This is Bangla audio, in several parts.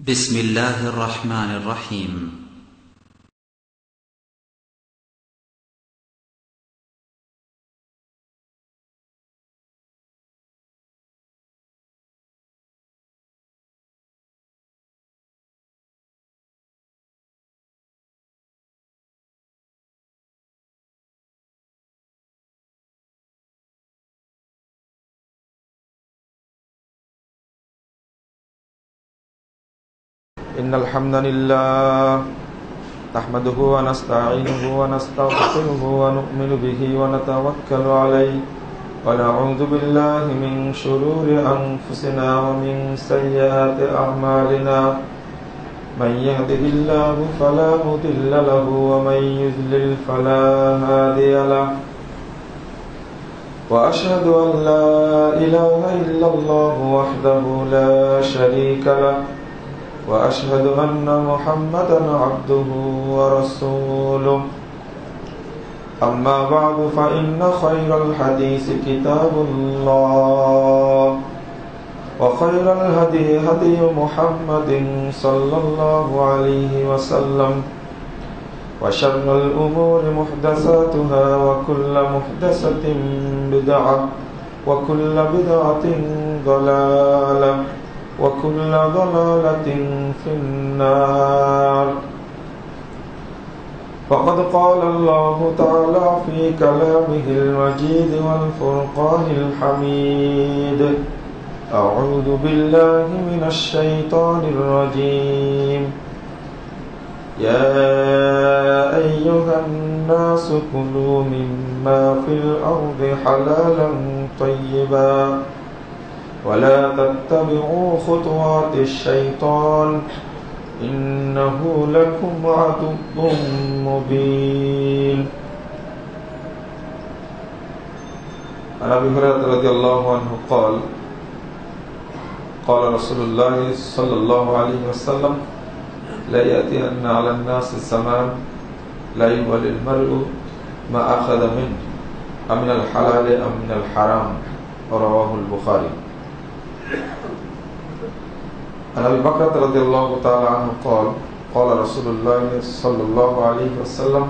بسم الله الرحمن الرحيم إن الحمد لله نحمده ونستعينه ونستغفره ونؤمن به ونتوكل عليه ونعوذ بالله من شرور أنفسنا ومن سيئات أعمالنا من يهده الله فلا مضل له ومن يضلل فلا هادي له وأشهد أن لا إله إلا الله وحده لا شريك له وأشهد أن محمدا عبده ورسوله أما بعد فإن خير الحديث كتاب الله وخير الهدي هدي محمد صلى الله عليه وسلم وشر الأمور محدثاتها وكل محدثة بدعة وكل بدعة ضلالة وكل ضلالة في النار فقد قال الله تعالى في كلامه المجيد والفرقان الحميد أعوذ بالله من الشيطان الرجيم يا أيها الناس كلوا مما في الأرض حلالا طيبا ولا تتبعوا خطوات الشيطان إنه لكم عدو مبين. عن أبي هريرة رضي الله عنه قال قال رسول الله صلى الله عليه وسلم لا يأتين على الناس الزمان لا يولي المرء ما أخذ منه أمن الحلال أم من الحرام رواه البخاري. عن أبي بكر رضي الله تعالى عنه قال قال رسول الله صلى الله عليه وسلم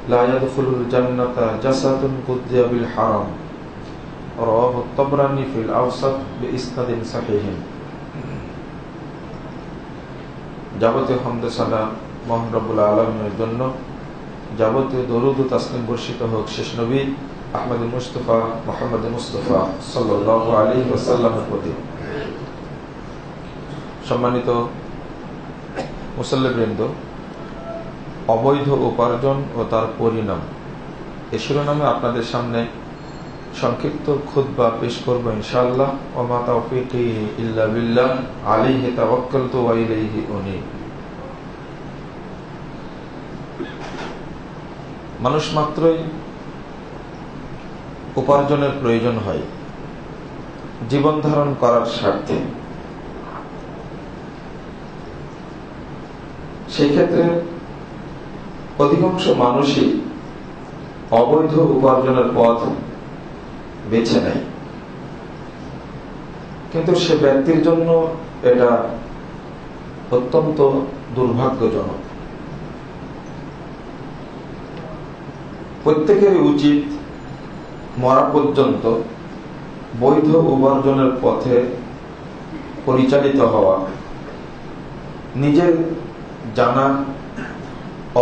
لا يدخل الجنة جسد غذي بالحرام رواه الطبراني في الأوسط بإسناد صحيح. যাবতীয় হামদ সানা মহান রব্বুল আলামিনের জন্য, যাবতীয় দরুদ ও তাসলিম বর্ষিত হোক শেষ নবী আহমদ মুস্তাফা মুহাম্মদ মুস্তাফা সাল্লাল্লাহু আলাইহি ওয়াসাল্লামের প্রতি। সম্মানিত মুসল্লিবৃন্দ, অবৈধ উপার্জন ও তার পরিণাম এ শিরোনামে আপনাদের সামনে সংক্ষিপ্ত খুতবা পেশ করব ইনশাআল্লাহ। ওয়া মা তাওফীকি ইল্লা বিল্লাহ আলাইহি তাওয়াক্কালতু ওয়া ইলাইহি উনীব। মানুষ মাত্রই উপার্জনের প্রয়োজন হয় জীবন ধারণ করার স্বার্থে। সেই ক্ষেত্রে অধিকাংশ মানুষই অবৈধ উপার্জনের পথ বেছে নেয়, কিন্তু সে ব্যক্তির জন্য এটা অত্যন্ত দুর্ভাগ্যজনক। প্রত্যেকেরই উচিত মরা পর্যন্ত বৈধ উপার্জনের পথে পরিচালিত হওয়া, নিজের জানা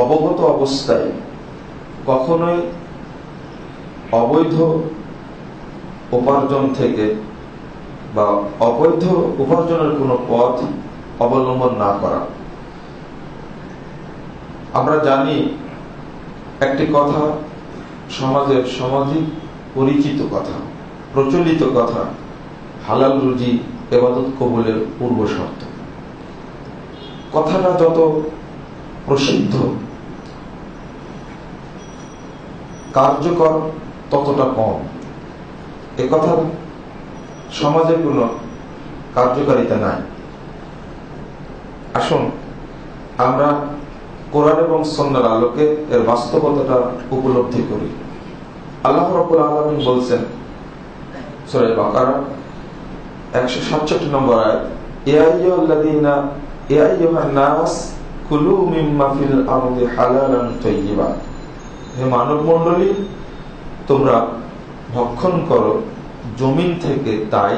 অবগত অবস্থায় কখনোই অবৈধ উপার্জন থেকে বা অবৈধ উপার্জনের কোনো পথ অবলম্বন না করা। আমরা জানি একটি কথা সমাজের সমাধিক পরিচিত কথা, প্রচলিত কথা, হালাল রুজি ইবাদত কবুলের পূর্ব শর্ত। কথাটা যত প্রসিদ্ধ, কার্যকর ততটা কম। এ কথার সমাজে কোনো কার্যকারিতা নাই। আসুন আমরা কোরআন এবং সুন্নাহর আলোকে এর বাস্তবতাটা উপলব্ধি করি। আল্লাহ রাব্বুল আলামিন বলছেন সূরা বাকারা 167 নম্বর আয়াত, ইয়া আইয়ুহাল্লাযীনা ইয়া আইয়ুহান নাস কুলু মিম্মা ফিল আরদি হালালান তাইয়্যিবা, হে মানব মণ্ডলী, তোমরা ভক্ষণ করো জমিন থেকে তাই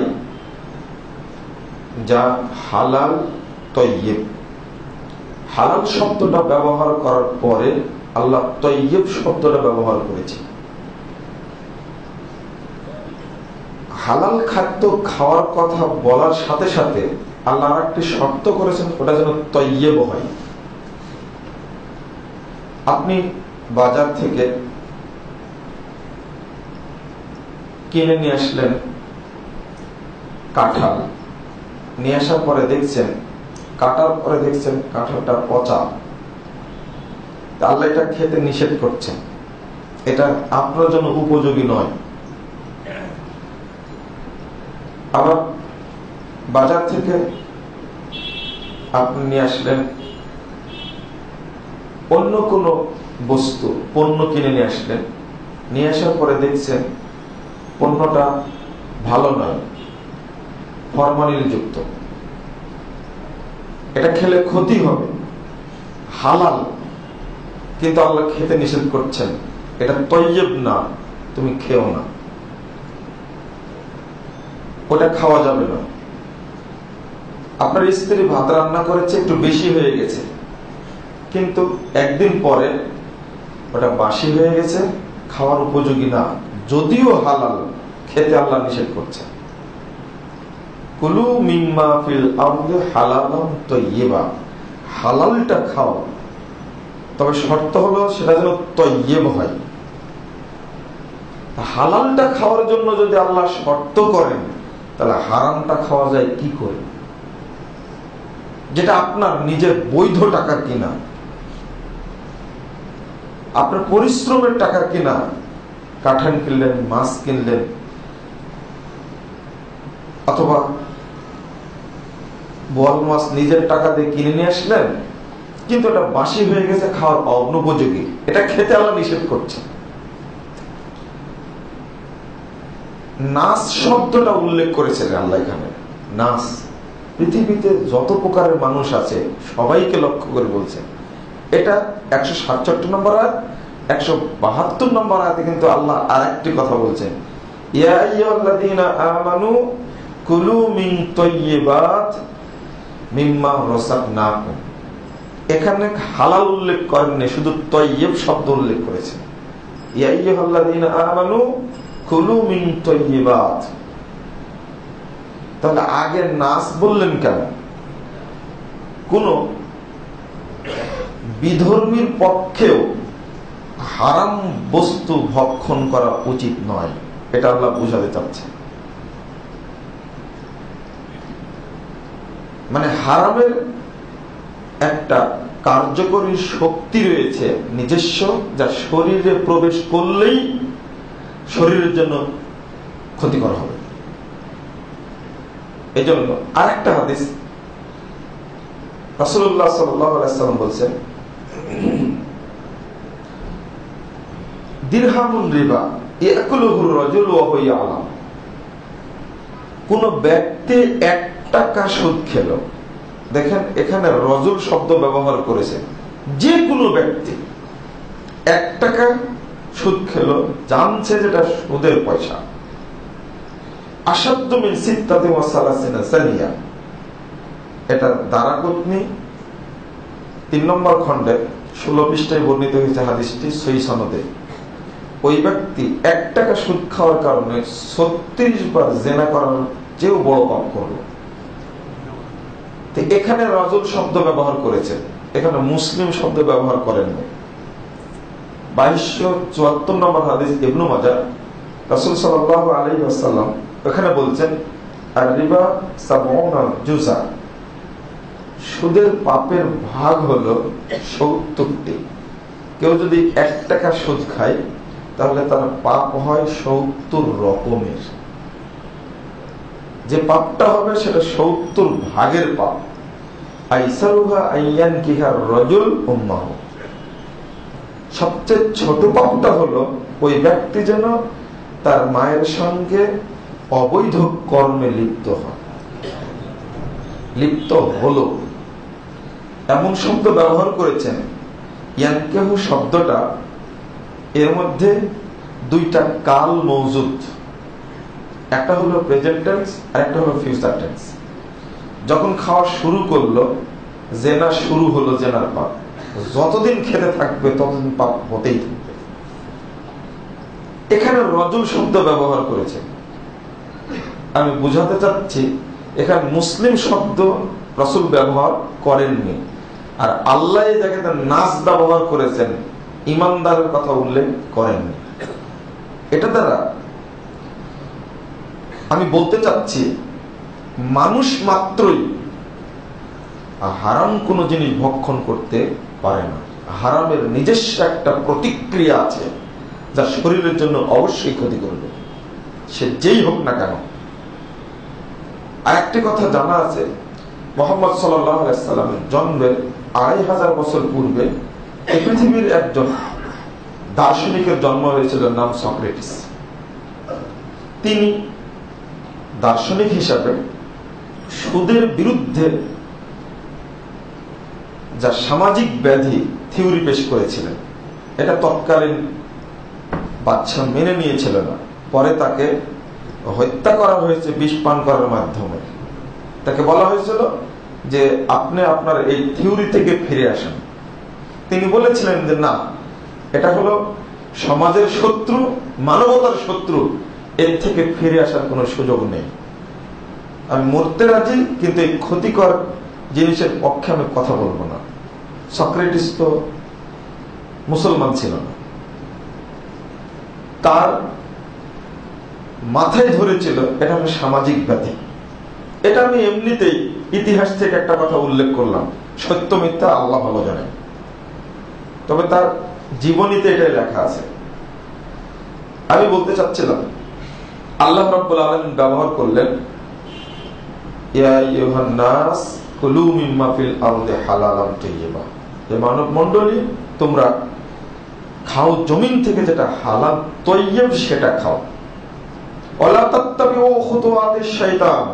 যা হালাল তাইয়্যিব। হালাল শব্দটা ব্যবহার করার পরে আল্লাহ তাইয়্যিব শব্দটা ব্যবহার করেছে। হালাল খাদ্য খাওয়ার কথা বলার সাথে সাথে আল্লাহ আরেকটি শর্ত করেছেন, ওটা যেন তাইয়্যিব হয়। আপনি বাজার থেকে কিনে নিয়ে আসলেন কাঁঠাল, নিয়ে আসার পরে দেখছেন, কাটার পরে দেখছেন কাঁঠালটা পচা, আল্লাহ এটা খেতে নিষেধ করছেন, এটা আপনার জন্য উপযোগী নয়। আবার বাজার থেকে আপনি নিয়ে আসলেন অন্য কোন বস্তু, পণ্য কিনে নিয়ে আসলেন, নিয়ে আসার পরে দেখছেন পণ্যটা ভালো নয়, ফরমালিন যুক্ত, এটা খেলে ক্ষতি হবে, হালাল কিন্তু আল্লাহ খেতে নিষেধ করছেন, এটা তাইয়্যিব না, তুমি খেও না, ওটা খাওয়া যাবে না। আপনার স্ত্রী ভাত রান্না করেছে, একটু বেশি হয়ে গেছে, কিন্তু একদিন পরে ওটা বাসি হয়ে গেছে, খাওয়ার উপযোগী না, যদিও হালাল, খেতে আল্লাহ নিষেধ করছে। কুলু মিম্মা ফিল আরদি হালালান তাইয়্যিবা, হালালটা খাও, তবে শর্ত হলো সেটা যেন তাইয়্যিব হয়। হালালটা খাওয়ার জন্য যদি আল্লাহ শর্ত করেন, তাহলে হারামটা খাওয়া যায় কি করে, যেটা আপনার নিজের বৈধ টাকার কিনা, আপনার পরিশ্রমের টাকার কিনা, কাঁঠাল কিনলেন, মাছ কিনলেন, অথবা বোয়াল মাছ নিজের টাকা দিয়ে কিনে নিয়ে আসলেন, কিন্তু এটা বাসি হয়ে গেছে, খাওয়ার অনুপযোগী, এটা খেতে আল্লাহ নিষেধ করছে। নাস শব্দটা উল্লেখ করেছেন আল্লাহ এখানে। নাস, পৃথিবীতে যত প্রকারের মানুষ আছে সবাইকে লক্ষ্য করে বলছেন। এটা 167 নম্বর আয়াত, 172 নম্বর আয়াতে কিন্তু আল্লাহ আরেকটি কথা বলছেন, ইয়া আইয়ুহাল্লাযীনা আমানু কুলু মিন তাইয়্যিবাত মিম্মা রাযাকনাকুম। এখানে হালাল উল্লেখ করেননি, শুধু তাইয়্যিব শব্দ উল্লেখ করেছেন। ইয়া আইয়ুহাল্লাযীনা আমানু কুলু মিন তাইয়্যিবাত, তাহলে আগে নাস বললেন কেন? কোন বিধর্মীর পক্ষেও হারাম বস্তু ভক্ষণ করা উচিত নয়, এটা আল্লাহ বুঝাতে চাচ্ছে। মানে হারামের একটা কার্যকরী শক্তি রয়েছে নিজস্ব, যা শরীরে প্রবেশ করলেই শরীরের জন্য ক্ষতিকর হবে। এই জন্য আরেকটা হাদিস রাসূলুল্লাহ সাল্লাল্লাহু আলাইহি ওয়াসাল্লাম বলছেন, দিরহামুন রিবা ইয়াকুলুহু রাজুলু ওয়া হুয়া ইয়ালাম। কোন ব্যক্তি 1 টাকা সুদ খেল, দেখেন এখানে রজুল শব্দ ব্যবহার করেছেন, যে কোনো ব্যক্তি 1 টাকা সুদ খেল, জানছে যেটা সুদের পয়সা, আসাদ্দু মিন সিত্তাতি ওয়া সালাসিনা সানিয়া, এটা দারাকুতনি 3 নম্বর খণ্ডে 16 পৃষ্ঠায় বর্ণিত হয়েছে হাদিসটি সহিহ সনদে। ওই ব্যক্তি 1 টাকা সুদ খাওয়ার কারণে 36 বার জিনা করার চেয়েও বড় পাপ করল। এখানে রাজুল শব্দ ব্যবহার করেছেন, এখানে মুসলিম শব্দ ব্যবহার করেননি। 2274 নম্বর হাদিস ইবনে মাজাহ, রাসূল সাল্লাল্লাহু আলাইহি ওয়াসাল্লাম এখানে বলছেন, আর রিবা 70 জুজা, সুদের পাপের ভাগ হলো 70টি। কেউ যদি 1 টাকা সুদ খায় তাহলে তার পাপ হয় 70 রকমের। যে পাপটা হবে সেটা 70 ভাগের পাপ। আইসারুহা আইয়ান কিহার রাজুল উম্মাহু, সবচেয়ে ছোট পাপটা হলো ওই ব্যক্তি যেন তার মায়ের সঙ্গে অবৈধ কর্মে লিপ্ত হয়। লিপ্ত হলো, এমন শব্দ ব্যবহার করেছেন। ইয়ানকাহু শব্দটা এর মধ্যে দুইটা কাল মওজুদ, একটা হলো প্রেজেন্ট টেন্স আর একটা হলো ফিউচার টেন্স। যখন খাওয়া শুরু করলো, জেনা শুরু হলো, জেনার পাপ যতদিন খেতে থাকবে ততদিন পাপ হতেই থাকবে। এখানে রজুল শব্দ ব্যবহার করেছে। আমি বুঝাতে চাচ্ছি এখানে মুসলিম শব্দ রাসূল ব্যবহার করেননি, আর আল্লাহ এই জায়গাতে নাস ব্যবহার করেছেন, ইমানদারের কথা উল্লেখ করেননি। এটা দ্বারা আমি বলতে চাচ্ছি মানুষ মাত্রই হারাম কোন জিনিস ভক্ষণ করতে পারে না। হারামের নিজস্ব একটা প্রতিক্রিয়া আছে যা শরীরের জন্য অবশ্যই ক্ষতি করবে, সে যেই হোক না কেন। আর একটি কথা জানা আছে, মুহাম্মদ সাল্লাল্লাহু আলাইহি সাল্লামের জন্মের 2500 বছর পূর্বে এই পৃথিবীর একজন দার্শনিকের জন্ম হয়েছিল, নাম সক্রেটিস। তিনি দার্শনিক হিসাবে সুদের বিরুদ্ধে যা সামাজিক ব্যাধি থিওরি পেশ করেছিলেন, এটা তৎকালীন বাদশা মেনে নিয়েছিল না। পরে তাকে হত্যা করা হয়েছে বিষ পান করার মাধ্যমে। তাকে বলা হয়েছিল যে আপনি আপনার এই থিওরি থেকে ফিরে আসেন। তিনি বলেছিলেন যে না, এটা হলো সমাজের শত্রু, মানবতার শত্রু, এর থেকে ফিরে আসার কোনো সুযোগ নেই। আমি মরতে রাজি, কিন্তু এই ক্ষতিকর জিনিসের পক্ষে আমি কথা বলবো না। সক্রেটিস তো মুসলমান ছিল না, তার মাথায় ধরেছিল এটা হলো সামাজিক ব্যাধি। এটা আমি এমনিতেই ইতিহাস থেকে একটা কথা উল্লেখ করলাম, সত্য মিথ্যা আল্লাহ ভালো জানেন, তবে তার জীবনীতে এটাই লেখা আছে। আমি বলতে চাচ্ছিলাম আল্লাহ রাব্বুল আলামিন ব্যবহার করলেন ইয়া আইয়ুহান নাস কুলু মিম্মা ফিল আরদি হালালান তাইয়্যিবা, হে মানব মণ্ডলী তোমরা খাও জমিন থেকে যেটা হালাল তাইয়্যিব সেটা খাও। ওয়ালা তাত্তাবিউ খুতুওয়াতিশ শাইতান,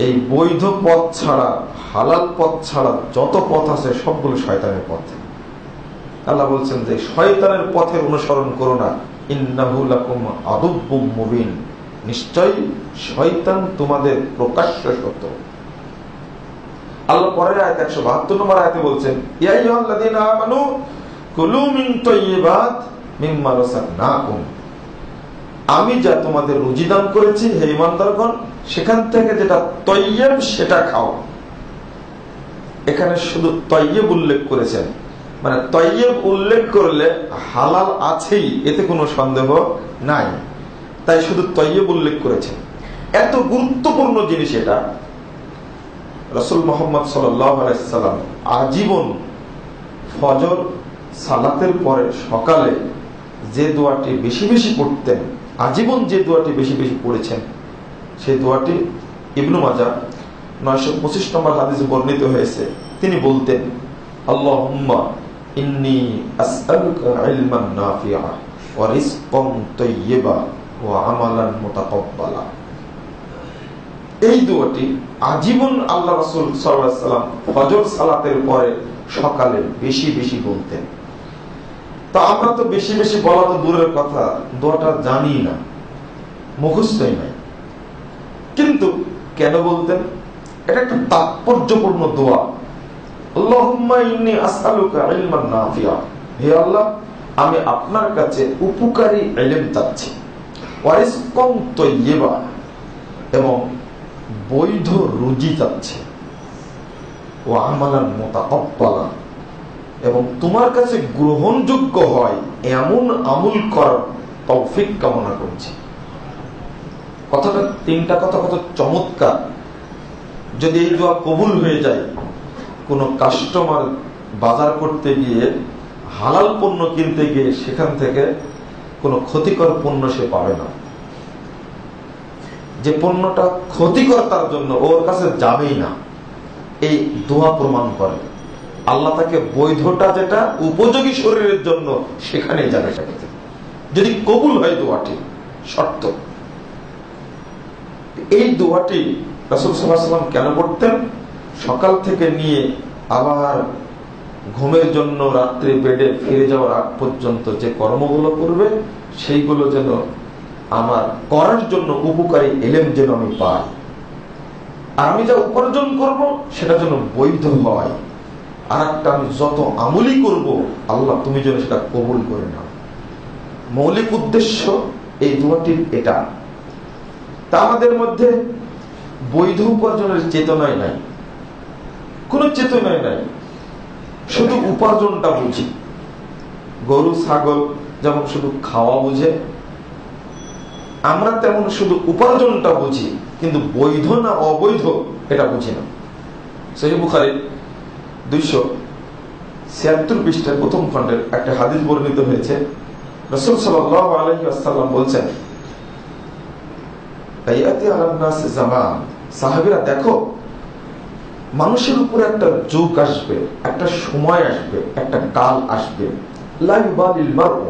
এই বৈধ পথ ছাড়া, হালাল পথ ছাড়া যত পথ আছে সবগুলো শয়তানের পথ। আল্লাহ বলছেন যে শয়তানের পথের অনুসরণ করো না, ইন্নাহু লাকুম আদুব্বুম মুবিন, নিশ্চয়ই শয়তান তোমাদের প্রকাশ্য শত্রু। আল্লাহ পরের আয়াতে 172 নম্বর আয়াতে বলছেন ইয়া আইয়ুহাল্লাযীনা আমানু কুলু মিন তাইয়্যিবাত মিম্মা রাযাকনাকুম, আমি যা তোমাদের রুজি দান করেছি হে ঈমানদারগণ, সেখান থেকে যেটা তাইয়্যিব সেটা খাও। এখানে শুধু তাইয়্যিব উল্লেখ করেছেন, মানে তাইয়্যিব উল্লেখ করলে হালাল আছেই, এতে কোনো সন্দেহ নাই, তাই শুধু তাইয়্যিব উল্লেখ করেছেন। এত গুরুত্বপূর্ণ জিনিস এটা। রাসূল মুহাম্মদ সাল্লাল্লাহু আলাইহি সাল্লাম আজীবন ফজর সালাতের পরে সকালে যে দোয়াটি বেশি বেশি পড়তেন, আজীবন যে দোয়াটি বেশি বেশি পড়েছেন, সেই দোয়াটি ইবনে মাজাহ 925 নম্বর হাদিসে বর্ণিত হয়েছে। তিনি বলতেন আল্লাহুম্মা ইন্নী আসআলুকা ইলমান নাফিআ ওয়া রিজকান তাইয়্যিবা ওয়া আমালান মুতাকাব্বালা। এই দোয়াটি আজীবন আল্লাহ রাসূল সাল্লাল্লাহু আলাইহি সাল্লাম ফজর সালাতের পরে সকালে বেশি বেশি বলতেন। তো আমরা তো বেশি বেশি বলা তো দূরের কথা, দোয়াটা জানি না, মুখস্থই নাই। কিন্তু কেন বলতেন? এটা একটা তাৎপর্যপূর্ণ দোয়া। আল্লাহুম্মা ইন্নী আসআলুকা ইলমান নাফিআ, হে আল্লাহ আমি আপনার কাছে উপকারী ইলম চাচ্ছি, ওয়া রিজকান তাইয়্যিবা, এবং বৈধ রুজি চাচ্ছি, ওয়া আমালান মুতাকাব্বালা, এবং তোমার কাছে গ্রহণযোগ্য হয় এমন আমল করার তৌফিক কামনা করছি। কথাটা, তিনটা কথা কত চমৎকার। যদি এই দোয়া কবুল হয়ে যায়, কোন কাস্টমার বাজার করতে গিয়ে হালাল পণ্য কিনতে গিয়ে সেখান থেকে কোনো ক্ষতিকর পণ্য সে পাবে না। যে পণ্যটা ক্ষতিকর তার জন্য ওর কাছে যাবেই না, এই দোয়া প্রমাণ করে। আল্লাহ তাকে বৈধটা যেটা উপযোগী শরীরের জন্য সেখানে যাবে, যদি কবুল হয় দোয়াটি। শর্ত এই দোয়াটি রাসূল সাল্লাল্লাহু আলাইহি ওয়াসাল্লাম কেন করতেন? সকাল থেকে নিয়ে আবার ঘুমের জন্য রাত্রে বেডে ফিরে যাওয়ার আগ পর্যন্ত যে কর্মগুলো করবে সেইগুলো যেন আমার করার জন্য উপকারী এলেম যেন আমি পাই, আর আমি যা উপার্জন করব সেটা যেন বৈধ হয়, আর একটা আমি যত আমলি করব আল্লাহ তুমি যেন সেটা কবুল করে নাও। মৌলিক উদ্দেশ্য এই দুটির এটা। তা আমাদের মধ্যে বৈধ উপার্জনের চেতনাই নাই, কোন চেতনাই নাই, শুধু উপার্জনটা বুঝি। গরু ছাগল যেমন শুধু খাওয়া বুঝে, আমরা তেমন শুধু উপার্জনটা বুঝি, কিন্তু বৈধ না অবৈধ এটা বুঝি না। সহিহ বুখারী 276 পৃষ্ঠার প্রথম খণ্ডের একটা হাদিস বর্ণিত হয়েছে। রাসূল সাল্লাল্লাহু আলাইহি ওয়াসাল্লাম বলছেন, আয়াতি আলান নাস জামান, সাহাবীরা দেখো মানুষের উপর একটা যুগ আসবে, একটা সময় আসবে, একটা কাল আসবে, লা ইউবালিল মারউ,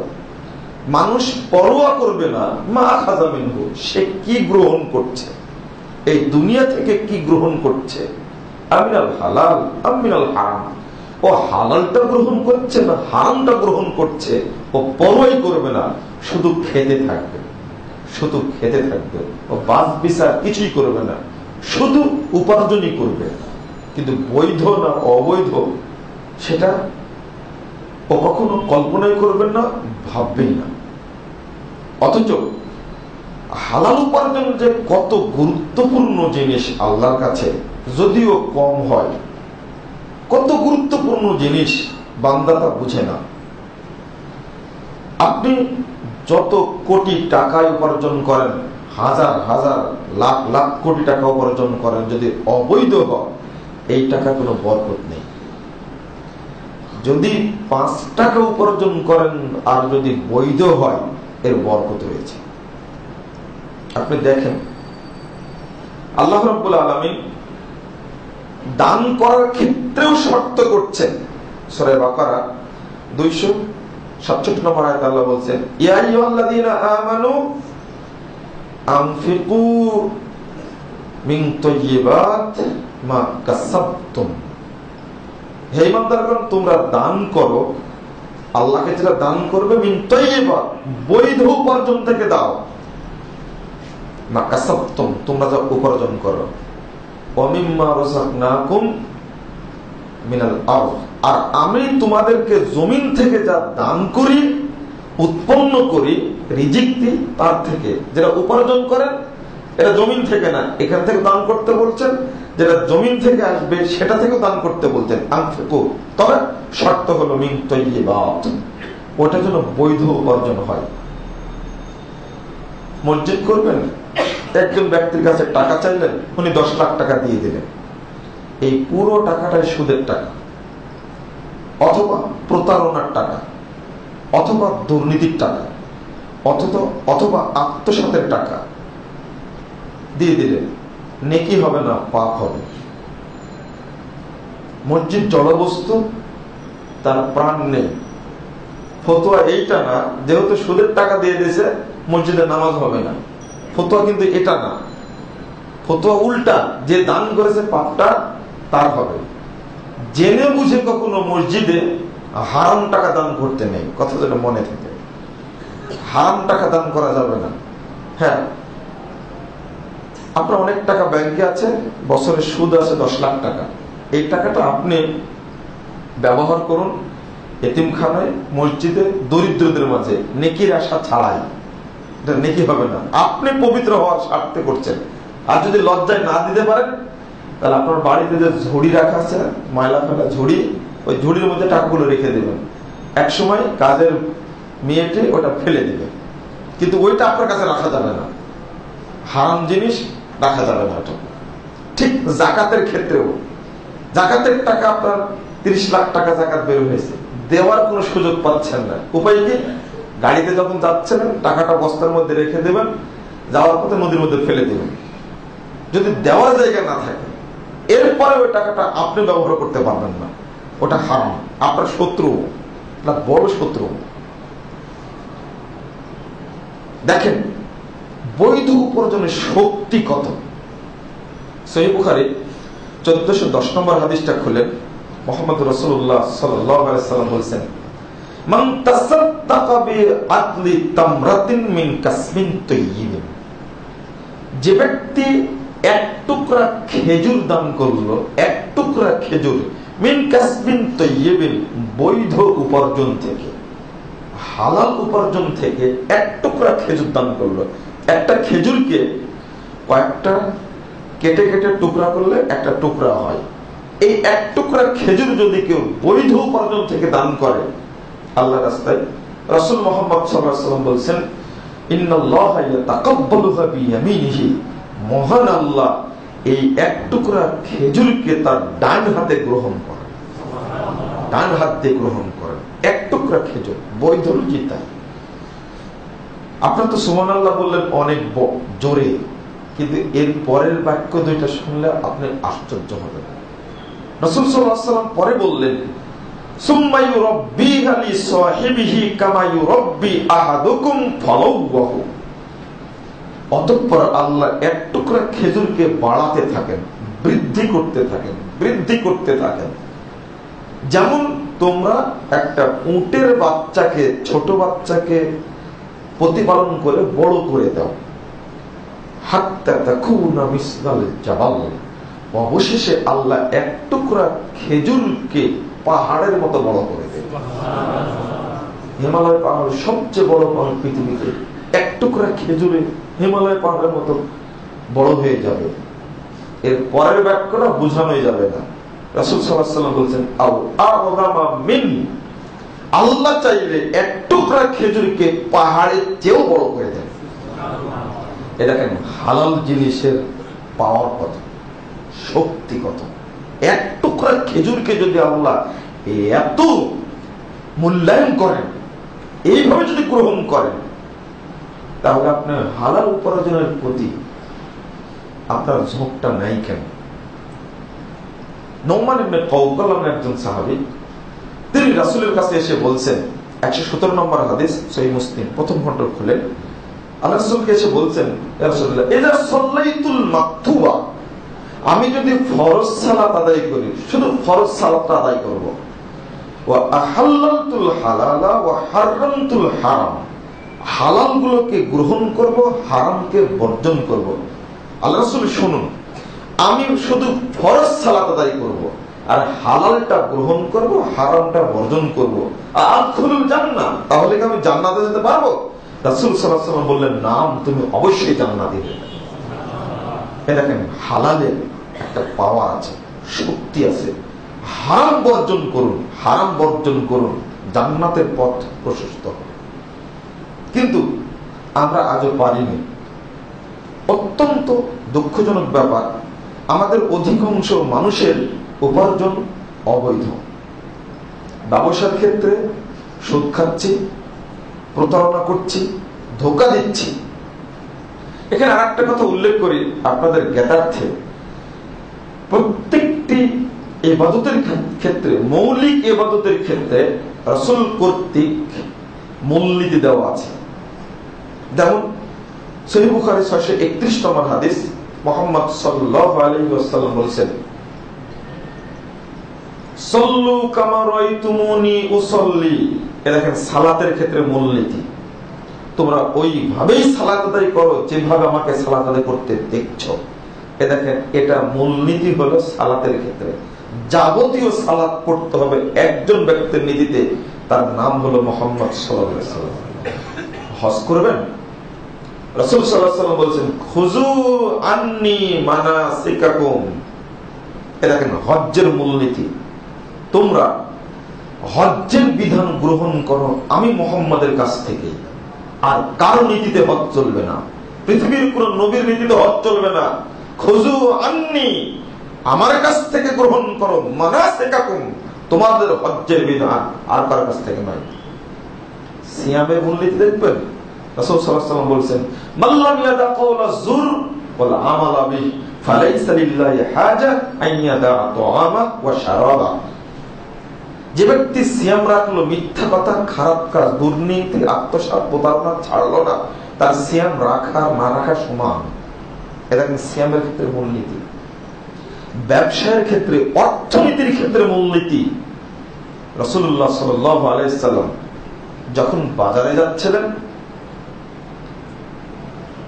মানুষ পরোয়া করবে না মা আখাযা মিনহু, সে কি গ্রহণ করছে, এই দুনিয়া থেকে কি গ্রহণ করছে, আমিনাল হালাল আমিনাল হারাম, ও হালালটা গ্রহণ করছে না হারামটা গ্রহণ করছে, ও পরোয়াই করবে না, শুধু খেতে থাকবে, শুধু খেতে থাকবে, ও বাস বিচার কিছুই করবে না, শুধু উপার্জনই করবে, কিন্তু বৈধ না অবৈধ সেটা ও কখনো কল্পনাই করবেন না, ভাববেন না। অথচ হালাল উপার্জন যে কত গুরুত্বপূর্ণ জিনিস আল্লাহর কাছে, যদিও কম হয়, কত গুরুত্বপূর্ণ জিনিস বান্দা তা বুঝে না। আপনি যত কোটি টাকা উপার্জন করেন, হাজার হাজার লাখ লাখ কোটি টাকা উপার্জন করেন, যদি অবৈধ হয় এই টাকা কোনো বরকত নেই। যদি 5 টাকা উপার্জন করেন আর যদি বৈধ হয় এর বরকত রয়েছে। আপনি দেখেন আল্লাহ রাব্বুল আলামিন দান করার ক্ষেত্রেও শর্ত করছেন। সূরা বাকারা 267 নম্বর আয়াতে আল্লাহ বলছেন, ইয়া আইয়ুহাল্লাযীনা আমানু আনফিকু মিন তাইয়্যিবাত মা কাসাবতুম, হে ঈমানদারগণ তোমরা দান করো, আল্লাহকে যেটা দান করবে মিন তাইয়্যিবাত, বৈধ উপার্জন থেকে দাও, মা কাসাবতুম তোমরা যা উপার্জন করো, ওয়া মিম্মা রাযাকনাকুম মিনাল আরদ, আর আমি তোমাদেরকে জমিন থেকে যা দান করি, উৎপন্ন করি, রিজিক দিই তার থেকে, যেটা উপার্জন করেন এটা জমিন থেকে না, এখান থেকে দান করতে বলছেন, যেটা জমিন থেকে আসবে সেটা থেকে দান করতে বলছেন, আনফিকু, তবে শর্ত হলো মিন তাইয়্যিবাত, ওটা যেন বৈধ উপার্জন হয়। মসজিদ করবেন, একজন ব্যক্তির কাছে টাকা চাইলেন, উনি 10 লাখ টাকা দিয়ে দিলেন, এই পুরো টাকাটাই সুদের টাকা, অথবা প্রতারণার টাকা, অথবা দুর্নীতির টাকা, অথবা আত্মসাতের টাকা দিয়ে দিলেন, নেকি হবে না, পাপ হবে। মসজিদ জড়বস্তু, তার প্রাণ নেই। ফতোয়া এইটা না যেহেতু সুদের টাকা দিয়ে দিয়েছে মসজিদে নামাজ হবে না, ফতোয়া কিন্তু এটা না, ফতোয়া উল্টা, যে দান করেছে পাপটা তার হবে। জেনে বুঝে কখনো মসজিদে হারাম টাকা দান করতে নেই, কথা যেন মনে থাকে, হারাম টাকা দান করা যাবে না। হ্যাঁ, আপনার অনেক টাকা ব্যাংকে আছে, বছরের সুদ আছে 10 লাখ টাকা, এই টাকাটা আপনি ব্যবহার করুন এতিমখানায়, মসজিদে, দরিদ্রদের মাঝে, নেকির আশা ছাড়াই, এটা নেকি হবে না, আপনি পবিত্র হওয়ার স্বার্থে করছেন। আর যদি লজ্জায় না দিতে পারেন তাহলে আপনার বাড়িতে যে ঝুড়ি রাখা আছে, ময়লা ফেলা ঝুড়ি, ওই ঝুড়ির মধ্যে টাকাগুলো রেখে দেবেন, এক সময় কাজের মেয়েটি ওটা ফেলে দিবে, কিন্তু ওইটা আপনার কাছে রাখা যাবে না, হারাম জিনিস রাখা যাবে না। ঠিক জাকাতের ক্ষেত্রেও, জাকাতের টাকা আপনার 30 লাখ টাকা জাকাত বের হয়েছে, দেওয়ার কোনো সুযোগ পাচ্ছেন না, উপায় কি? গাড়িতে যখন যাচ্ছেন টাকাটা বস্তার মধ্যে রেখে দেবেন, যাওয়ার পথে নদীর মধ্যে ফেলে দেবেন। যদি দেওয়ার জায়গা না থাকে এরপরে ওই টাকাটা আপনি ব্যবহার করতে পারবেন না, ওটা হারাম, আপনার শত্রু, বড় শত্রু। দেখেন বৈধ উপার্জনের শক্তি কত। সহিহ বুখারী 1410 নম্বর হাদিসটা খুলেন। মুহাম্মদ রাসূলুল্লাহ সাল্লাল্লাহু আলাইহি ওয়াসাল্লাম বলেন, মান তাসাদ্দাকা বিআদলি তামরাতিন মিন কাসমিন তাইয়িব, যে ব্যক্তি এক টুকরা খেজুর দান করলো, এক টুকরা খেজুর, মিন কাসমিন তাইয়িবিন, বৈধ উপার্জন থেকে, হালাল উপার্জন থেকে এক টুকরা খেজুর দান করলো। একটা খেজুরকে কয়েকটা কেটে কেটে টুকরা করলে একটা টুকরা হয়। এই এক টুকরা খেজুর যদি কেউ বৈধ উপার্জন থেকে দান করে আল্লাহর রাস্তায়, রাসূল মুহাম্মদ সাল্লাল্লাহু আলাইহি ওয়াসাল্লাম বলেছেন, ইন্নাল্লাহা ইয়াতাকাব্বালুহা বিয়ামিনিহি, মহান আল্লাহ এই এক টুকরা খেজুরকে তার ডান হাতে গ্রহণ করেন, ডান হাত দিয়ে গ্রহণ করেন। এক টুকরা খেজুর বৈধ রুজি। তাই আপনার তো সুবহানাল্লাহ বললেন অনেক জোরে, কিন্তু এর পরের বাক্য দুইটা শুনলে আপনি আশ্চর্য হবেন। রাসূল সাল্লাল্লাহু আলাইহি ওয়াসাল্লাম পরে বললেন, সুম্মা ইউরাব্বিহা লিসাহিবিহি কামা ইউরাব্বি আহাদুকুম ফালাওয়াহু, অতঃপর আল্লাহ এক টুকরা খেজুরকে বাড়াতে থাকেন, বৃদ্ধি করতে থাকেন, বৃদ্ধি করতে থাকেন। যেমন তোমরা একটা উটের বাচ্চাকে, ছোট বাচ্চাকে প্রতিপালন করে বড় করে দাও, হাত্তা তাকুনা মিসলাল জাবাল, অবশেষে আল্লাহ এক টুকরা খেজুরকে পাহাড়ের মতো বড় করে দেন। হিমালয় পাহাড় সবচেয়ে বড় পাহাড় পৃথিবীতে, এক টুকরা খেজুরে হিমালয় পাহাড়ের মতো বড় হয়ে যাবে। এর পরের বাক্যটা বোঝানোই যাবে না। রাসূল সাল্লাল্লাহু আলাইহি ওয়াসাল্লাম বলেছেন, আও আযামা মিন, আল্লাহ চাইলে এক টুকরা খেজুরকে পাহাড়ের চেয়েও বড় করে দেন। এ দেখেন হালাল জিনিসের পাওয়ার কত, শক্তি কত। এক টুকরা খেজুরকে যদি আল্লাহ এত মূল্যায়ন করেন, এইভাবে যদি গ্রহণ করেন, তাহলে আপনার হালাল উপার্জনের প্রতি আপনার ঝোঁকটা নাই কেন? নোমান ইবনে কওকাল নামের একজন সাহাবী, তিনি রাসূলের কাছে এসে বলছেন, 117 নম্বর হাদিস সহিহ মুসলিম প্রথম খণ্ড খুলে, আল্লাহ রাসূলকে এসে বলছেন, ইয়া রাসূলুল্লাহ, ইযা সাল্লাইতুল মাকতুবা, আমি যদি ফরজ সালাত আদায় করি, শুধু ফরজ সালাতটা আদায় করব, ওয়া আহাল্লাতুল হালালা ওয়া হারামতুল হারাম, হালাল গুলোকে গ্রহণ করব, হারামকে বর্জন করব। আল্লাহ রাসূল শুনুন, আমি শুধু ফরজ সালাত আদায় করব আর হালালটা গ্রহণ করব, হারামটা বর্জন করব, আদখুলুল জান্নাহ, তাহলে কি আমি জান্নাতে যেতে পারবো? রাসূল সাল্লাল্লাহু আলাইহি ওয়াসাল্লাম বললেন, নাম, তুমি অবশ্যই জান্নাতে যাবে। এই দেখেন হালালের একটা পাওয়ার আছে, শক্তি আছে। হারাম বর্জন করুন, হারাম বর্জন করুন, জান্নাতের পথ প্রশস্ত হবে। কিন্তু আমরা আজও পারিনি। অত্যন্ত দুঃখজনক ব্যাপার, আমাদের অধিকাংশ মানুষের উপার্জন অবৈধ। ব্যবসার ক্ষেত্রে সুদ খাচ্ছি, প্রতারণা করছি, ধোঁকা দিচ্ছি। এখানে আর একটা কথা উল্লেখ করি আপনাদের জ্ঞাতার্থে, প্রত্যেকটি ইবাদতের ক্ষেত্রে, মৌলিক ইবাদতের ক্ষেত্রে রাসূল কর্তৃক মূলনীতি দেওয়া আছে। যেমন সহিহ বুখারী 631 নম্বর হাদিস, মুহাম্মদ সাল্লাল্লাহু আলাইহি ওয়াসাল্লাম বলেছেন, সাল্লু কামা রাআইতুমুনি উসাল্লি। এ দেখেন সালাতের ক্ষেত্রে মূলনীতি, তোমরা ওইভাবেই সালাত আদায় করো যেভাবে আমাকে সালাত আদায় করতে দেখছো। এ দেখেন এটা মূলনীতি হলো সালাতের ক্ষেত্রে। যাবতীয় সালাত পড়তে হবে একজন ব্যক্তির নীতিতে, তার নাম হলো মুহাম্মদ সাল্লাল্লাহু আলাইহি ওয়াসাল্লাম। হজ করবেন, রাসূল সাল্লাল্লাহু আলাইহি ওয়াসাল্লাম বলেছেন, খুযু আন্নী মানাসিকাকুম। এ দেখেন হজ্জের মূলনীতি, তোমরা হজ্জের বিধান গ্রহণ করো আমি মুহাম্মাদের কাছ থেকে। আর কারো নীতিতে হজ চলবে না, পৃথিবীর কোন নবীর নীতিতে হজ চলবে না। খুযু আন্নী, আমার কাছ থেকে গ্রহণ করো, মানাসিকাকুম, তোমাদের হজ্জের বিধান আর কারো কাছ থেকে নয়। সিয়ামের মূলনীতি দেখবেন, রাসূল সাল্লাল্লাহু আলাইহি ওয়াসাল্লাম বলেছেন, মাল্লাম ইয়াদা কাওলা যুর ওয়াল আমালা বিহি ফালাইসা লিল্লাহি হাজা আন ইয়াদা তাআমা ওয়া শারাবা। যে ব্যক্তি সিয়াম রাখলো, মিথ্যা কথা, খারাপ কাজ, দুর্নীতি, আত্মসাৎ, প্রতারণা ছাড়লো না, তার সিয়াম রাখা না রাখা সমান। এটা কিন্তু সিয়ামের ক্ষেত্রে মূলনীতি। ব্যবসায়ের ক্ষেত্রে, অর্থনীতির ক্ষেত্রে মূলনীতি। রাসূলুল্লাহ সাল্লাল্লাহু আলাইহি সাল্লাম যখন বাজারে যাচ্ছিলেন,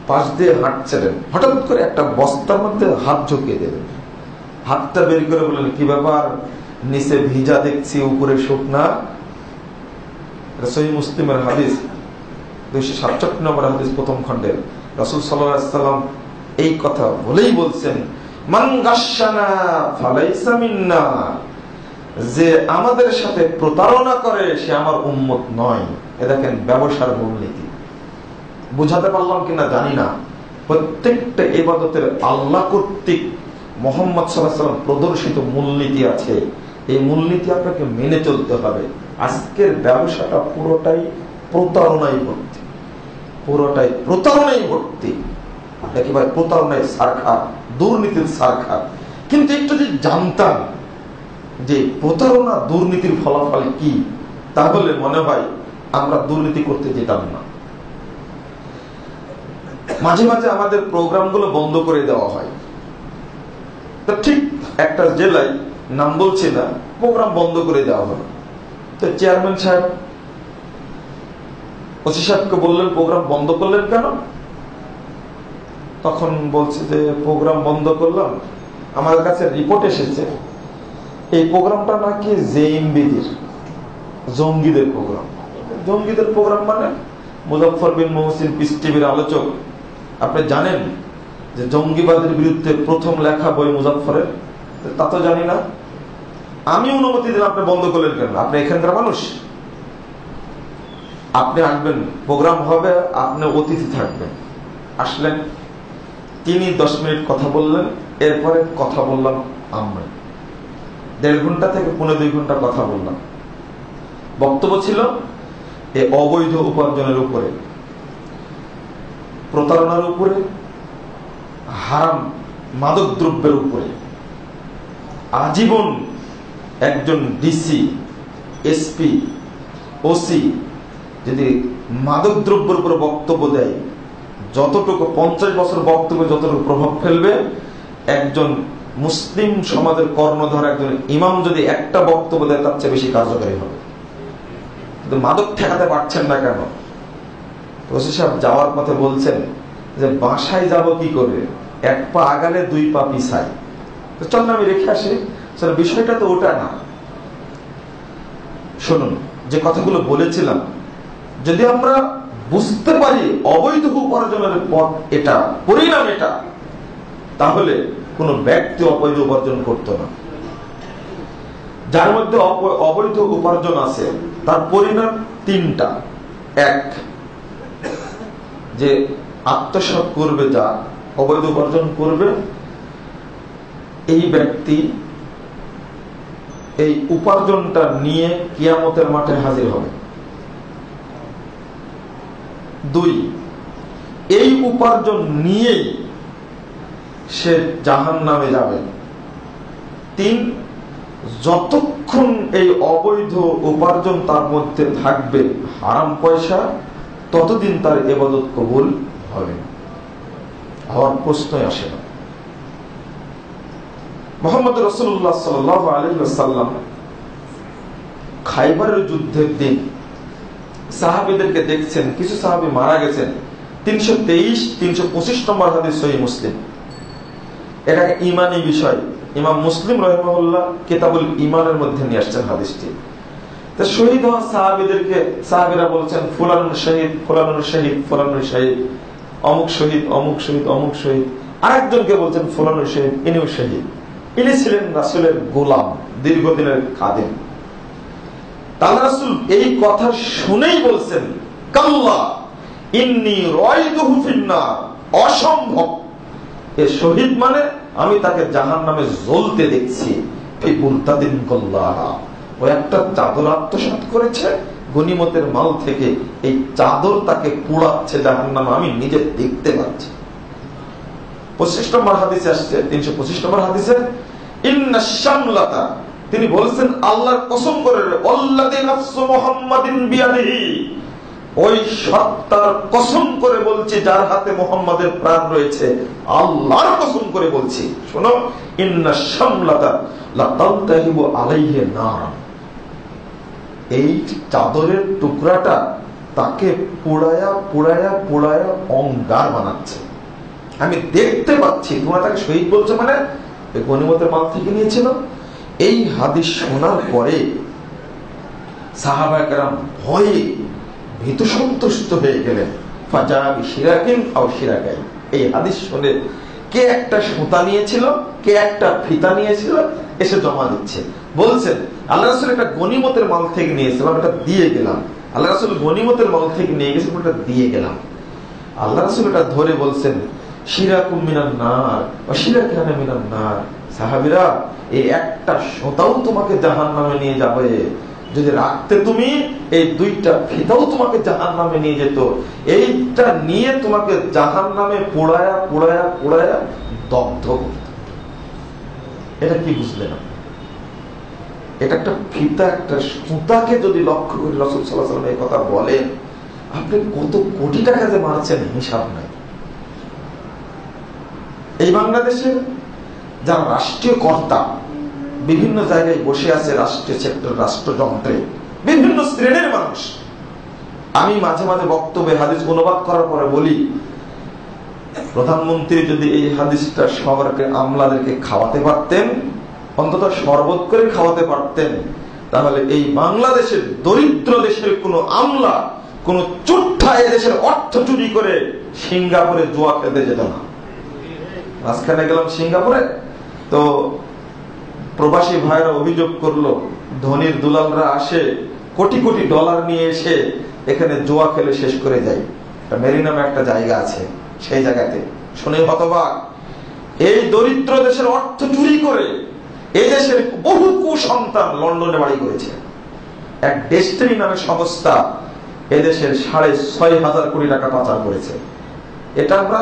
পাশ দিয়ে হাঁটছিলেন, হঠাৎ করে একটা বস্তার মধ্যে হাত ঢুকিয়ে দিলেন। হাতটা বের করে বললেন, কি ব্যাপার, নিচে ভিজা দেখছি, উপরে শুকনা। সহিহ মুসলিমের হাদিস, 267 নম্বর হাদিস, প্রথম খণ্ডের। রাসূল সাল্লাল্লাহু আলাইহি সাল্লাম এই কথা বলেই বলছেন, মান গাশশানা ফালাইসা মিন্না, যে আমাদের সাথে প্রতারণা করে সে আমার উম্মত নয়। এ দেখেন ব্যবসার মূলনীতি। বুঝাতে পারলাম কিনা জানি না। প্রত্যেকটা ইবাদতের আল্লাহ কর্তৃক মুহাম্মদ সাল্লাল্লাহু আলাইহি ওয়াসাল্লাম প্রদর্শিত মূলনীতি আছে। এই মূলনীতি আপনাকে মেনে চলতে হবে। আজকের ব্যবসাটা পুরোটাই প্রতারণায় ভর্তি, পুরোটাই প্রতারণায় ভর্তি, একেবারে প্রতারণায় সারখা, দুর্নীতির সারখা। কিন্তু একটু যদি জানতাম যে প্রতারণা দুর্নীতির ফলাফল কি, তাহলে মনে হয় আমরা দুর্নীতি করতে যেতাম না। মাঝে মাঝে আমাদের প্রোগ্রামগুলো বন্ধ করে দেওয়া হয়। তো ঠিক একটা জেলায়, নাম বলছি না, প্রোগ্রাম বন্ধ করে দেওয়া হলো। তো চেয়ারম্যান সাহেব ওসি সাহেবকে বললেন, প্রোগ্রাম বন্ধ করলেন কেন? তখন বলছে যে প্রোগ্রাম বন্ধ করলাম, আমাদের কাছে রিপোর্ট এসেছে এই প্রোগ্রামটা নাকি জেএমবিদের, জঙ্গিদের প্রোগ্রাম। জঙ্গিদের প্রোগ্রাম মানে মুজাফফর বিন মুহসিন পিস টিভির আলোচক, আপনি জানেন যে জঙ্গিবাদের বিরুদ্ধে প্রথম লেখা বই মুজাফফরের? তা তো জানি না। আমি অনুমতি দিলাম, আপনি বন্ধ করলেন কেন? আপনি এখানকার মানুষ, আপনি আসবেন, প্রোগ্রাম হবে, আপনি অতিথি থাকবেন। আসলেন, তিনি 10 মিনিট কথা বললেন, এরপরে কথা বললাম আমরা 1.5 ঘন্টা থেকে 1.5-2 ঘন্টা কথা বললাম। বক্তব্য ছিল এই অবৈধ উপার্জনের উপরে, প্রতারণার উপরে, হারাম মাদক দ্রব্যের উপরে। আজীবন একজন ডিসি, এসপি, ওসি যদি মাদক দ্রব্যের উপরে বক্তব্য দেয়, যতটুকু 50 বছর বক্তব্য যতটুকু প্রভাব ফেলবে, একজন মুসলিম সমাজের কর্ণধার একজন ইমাম যদি একটা বক্তব্য দেয় তার চেয়ে বেশি কার্যকরী হবে। কিন্তু মাদক ঠেকাতে পারছেন না কেন? ওসি সাহেব যাওয়ার পথে বলছেন যে বাসায় যাব কি করে, 1 পা আগালে 2 পা পিছাই। তো চল না, আমি রেখে আসি। স্যার, বিষয়টা তো ওটা না। শুনুন, যে কথাগুলো বলেছিলাম, যদি আমরা বুঝতে পারি অবৈধ উপার্জনের পথ এটা, পরিণাম এটা, তাহলে কোন ব্যক্তি অবৈধ উপার্জন করত না। যার মধ্যে অবৈধ উপার্জন আছে তার পরিণাম 3টা। 1, যে আত্মসাৎ করবে, যা অবৈধ উপার্জন করবে, এই ব্যক্তি এই উপার্জনটা নিয়ে কিয়ামতের মাঠে হাজির হবে। 2, এই উপার্জন নিয়েই সে জাহান্নামে যাবে। 3, যতক্ষণ এই অবৈধ উপার্জন তার মধ্যে থাকবে, হারাম পয়সা, ততদিন তার ইবাদত কবুল হবে না, হওয়ার প্রশ্নই আসে না। মুহাম্মদ রাসূলুল্লাহ সাল্লাল্লাহু আলাইহি ওয়াসাল্লাম খাইবারের যুদ্ধের দিন সাহাবীদেরকে দেখছেন, কিছু সাহাবী মারা গেছেন। 323-325 নম্বর হাদিস সহিহ মুসলিম। এটা ঈমানি বিষয়। ইমাম মুসলিম রাহিমাহুল্লাহ কিতাবুল ঈমানের মধ্যে নিয়ে আসছেন হাদিসটি। তো শহীদ হওয়া সাহাবীদেরকে সাহাবীরা বলছেন ফুলানুর শহীদ, ফুলানুর শহীদ, ফুলানুর শহীদ, অমুক শহীদ, অমুক শহীদ, অমুক শহীদ। আরেকজনকে বলছেন ফুলানুর শহীদ, ইনিও শহীদ। ইনি ছিলেন রাসূলের গোলাম, দীর্ঘদিনের খাদেম। আল্লাহ রাসূল এই কথা শুনেই বলছেন, কাল্লা ইন্নী রাইতুহু ফিন্নার, অসম্ভব, এ শহীদ মানে আমি তাকে জাহান্নামে জ্বলতে দেখছি। এই মুরতাদিন কল্লাহ, ও একটা চাদর আত্মসাৎ করেছে গনিমতের মাল থেকে, এই চাদর তাকে পোড়াচ্ছে জাহান্নামে, আমি নিজে দেখতে পাচ্ছি। 25 নম্বর হাদিসে আসছে, 325 নম্বর হাদিসে, ইন্নাশ শামলাতা, তিনি বলেছেন আল্লাহর কসম করে, আল্লাযী নাফসু মুহাম্মাদিন বিয়াদিহি, ওই সত্তার কসম করে বলছি যার হাতে মুহাম্মাদের প্রাণ রয়েছে, আল্লাহর কসম করে বলছি, শোনো, ইন্না শামলাতা লাতালতাহিবু আলাইহি নার, এই চাদরের টুকরাটা তাকে পোড়ায়া পোড়ায়া পোড়ায়া অঙ্গার বানাচ্ছে। আমি দেখতে পাচ্ছি। তোমরা তাকে শহীদ বলছো মানে গনিমতের মাল থেকে নিয়েছিল। এই হাদিস শোনার পরে সাহাবায়ে কেরাম ভয়ে ভীত সন্তুষ্ট হয়ে গেলেন। ফাজাবি শিরাকিন আও শিরাকাইন, এই হাদিস শুনে কে একটা সুতা নিয়েছিল, কে একটা ফিতা নিয়েছিল, এসে জমা দিচ্ছে। বলছেন আল্লাহ রাসূল একটা গনিমতের মাল থেকে নিয়েছিলাম, এটা দিয়ে গেলাম। আল্লাহ রাসূল গনিমতের মাল থেকে নিয়ে গেছে, ওটা দিয়ে গেলাম। আল্লাহ রাসূল এটা ধরে বলছেন শিরাকুম মিনান নার ওয়া শিরাকানা মিনান নার। সাহাবীরা, এই একটা সুতাও তোমাকে জাহান্নামে নিয়ে যাবে, যদি রাখতে তুমি এই দুইটা ফিতাও তোমাকে জাহান্নামে নিয়ে যেত। এইটা নিয়ে তোমাকে জাহান্নামে পোড়ায়া পোড়ায়া পোড়ায়া দগ্ধ করত। এটা কি বুঝলেন? এটা একটা ফিতা, একটা সুতাকে যদি লক্ষ্য করে রাসূল সাল্লাল্লাহু আলাইহি ওয়াসাল্লাম এই কথা বলেন, আপনি কত কোটি টাকা যে মারছেন হিসাব নাই। এই বাংলাদেশের যারা রাষ্ট্রীয় কর্তা বিভিন্ন জায়গায় বসে আছে, রাষ্ট্রীয় সেক্টর, রাষ্ট্রযন্ত্রে বিভিন্ন শ্রেণীর মানুষ। আমি মাঝে মাঝে বক্তব্যে হাদিস অনুবাদ করার পরে বলি, প্রধানমন্ত্রী যদি এই হাদিসটা সরকারকে আমলাদেরকে খাওয়াতে পারতেন, অন্তত শরবত করে খাওয়াতে পারতেন, তাহলে এই বাংলাদেশের দরিদ্র দেশের কোন আমলা, কোন চুট্টা এদেশের অর্থ চুরি করে সিঙ্গাপুরে জুয়া খেলতে যেত না। মাঝখানে গেলাম সিঙ্গাপুরে, তো প্রবাসী ভাইরা অভিযোগ করলো ধনীর দুলালরা আসে কোটি কোটি ডলার নিয়ে এসে এখানে জুয়া খেলে শেষ করে যায়। মেরিনামে একটা জায়গা আছে, সেই জায়গাতে শুনে হতবাক। এই দরিদ্র দেশের অর্থ চুরি করে এই দেশের বহু কুসন্তান লন্ডনে বাড়ি করেছে। এক ডেস্টিনি নামের সংস্থা এদেশের 6,500 কোটি টাকা পাচার করেছে। এটা আমরা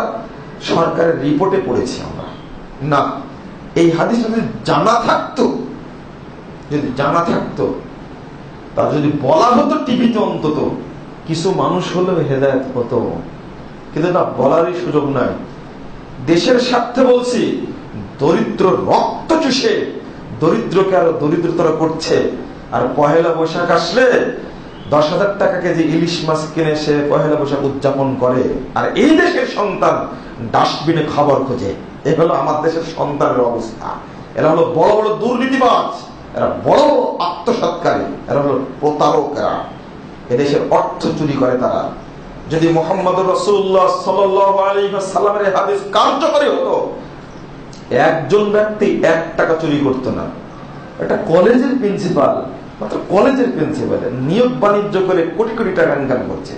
সরকারের রিপোর্টে পড়েছি। আমরা না, এই হাদিস যদি জানা থাকতো, তার যদি বলা হতো টিভিতে, অন্তত কিছু মানুষ হলেও হেদায়েত হতো, কিন্তু না, বলারই সুযোগ নাই। দেশের স্বার্থে বলছি, দরিদ্র রক্ত চুষে দরিদ্রকে আরো দরিদ্রতর করছে। আর পহেলা বৈশাখ আসলে 10,000 টাকা কেজি ইলিশ মাছ কিনে সে পহেলা বৈশাখ উদযাপন করে, আর এই দেশের সন্তান ডাস্টবিনে খাবার খোঁজে। এ হলো আমার দেশের সন্তানের অবস্থা। এরা হলো বড় বড় দুর্নীতিবাজ, এরা বড় বড় আত্মসৎকারী, এরা হলো প্রতারকেরা, এদেশের অর্থ চুরি করে তারা। যদি মুহাম্মদ রাসূলুল্লাহ সাল্লাল্লাহু আলাইহি ওয়াসাল্লামের হাদিস কার্যকরী হতো, একজন ব্যক্তি 1 টাকা চুরি করতো না। একটা কলেজের প্রিন্সিপাল, মাত্র কলেজের প্রিন্সিপাল নিয়োগ বাণিজ্য করে কোটি কোটি টাকা ইনকাম করছে,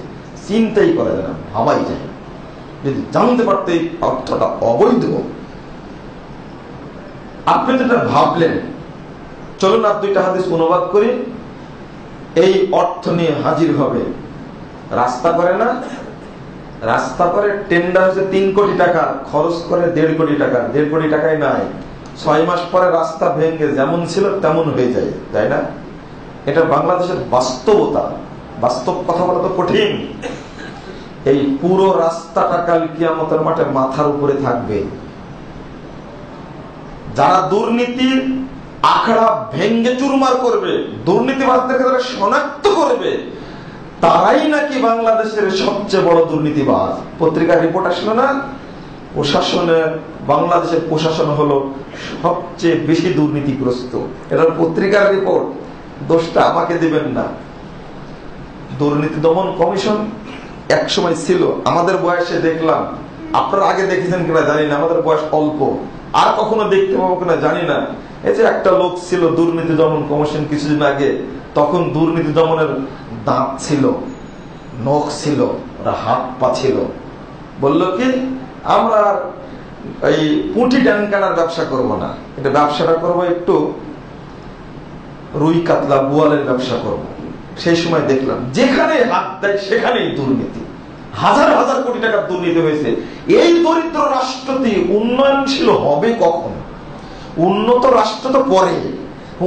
চিন্তাই করা যায় না, ভাবাই যায় না। যদি জানতে পারতে এই অর্থটা অবৈধ, আপনি যেটা ভাবলেন, চলুন আর 2টা হাদিস অনুবাদ করি, এই অর্থ নিয়ে হাজির হবে। রাস্তা করে না, রাস্তা করে টেন্ডার হচ্ছে 3 কোটি টাকা, খরচ করে 1.5 কোটি টাকা। 1.5 কোটি টাকায় নাই, 6 মাস পরে রাস্তা ভেঙে যেমন ছিল তেমন হয়ে যায়, তাই না? এটা বাংলাদেশের বাস্তবতা। বাস্তব কথা বলা তো কঠিন। এই পুরো রাস্তাটা কাল কিয়ামতের মাঠে মাথার উপরে থাকবে। যারা দুর্নীতির আখড়া ভেঙ্গে চুরমার করবে, দুর্নীতিবাজদেরকে যারা শনাক্ত করবে, তারাই নাকি বাংলাদেশের সবচেয়ে বড় দুর্নীতিবাজ। পত্রিকার রিপোর্ট আসলো না, বাংলাদেশের প্রশাসন হলো সবচেয়ে বেশি দুর্নীতিগ্রস্ত। এটা পত্রিকার রিপোর্ট, দোষটা আমাকে দিবেন না। দুর্নীতি দমন কমিশন একসময় ছিল, আমাদের বয়সে দেখলাম, আপনারা আগে দেখেছেন কিনা জানি না, আমাদের বয়স অল্প, আর কখনো দেখতে পাবো কিনা জানি না। এই যে একটা লোক ছিল দুর্নীতি দমন কমিশন কিছুদিন আগে, তখন দুর্নীতি দমনের দাঁত ছিল, নখ ছিল, হাত পা ছিল। বলল কি, আমরা এই পুঁটি ডানকানার ব্যবসা করব না, এটা ব্যবসাটা করবো একটু রুই কাতলা বোয়ালের ব্যবসা করব। সেই সময় দেখলাম যেখানে হাত দেয় সেখানেই দুর্নীতি, হাজার হাজার কোটি টাকার দুর্নীতি হয়েছে। এই দরিদ্র রাষ্ট্রটি উন্নয়নশীল হবে কখন? উন্নত রাষ্ট্র তো পরে,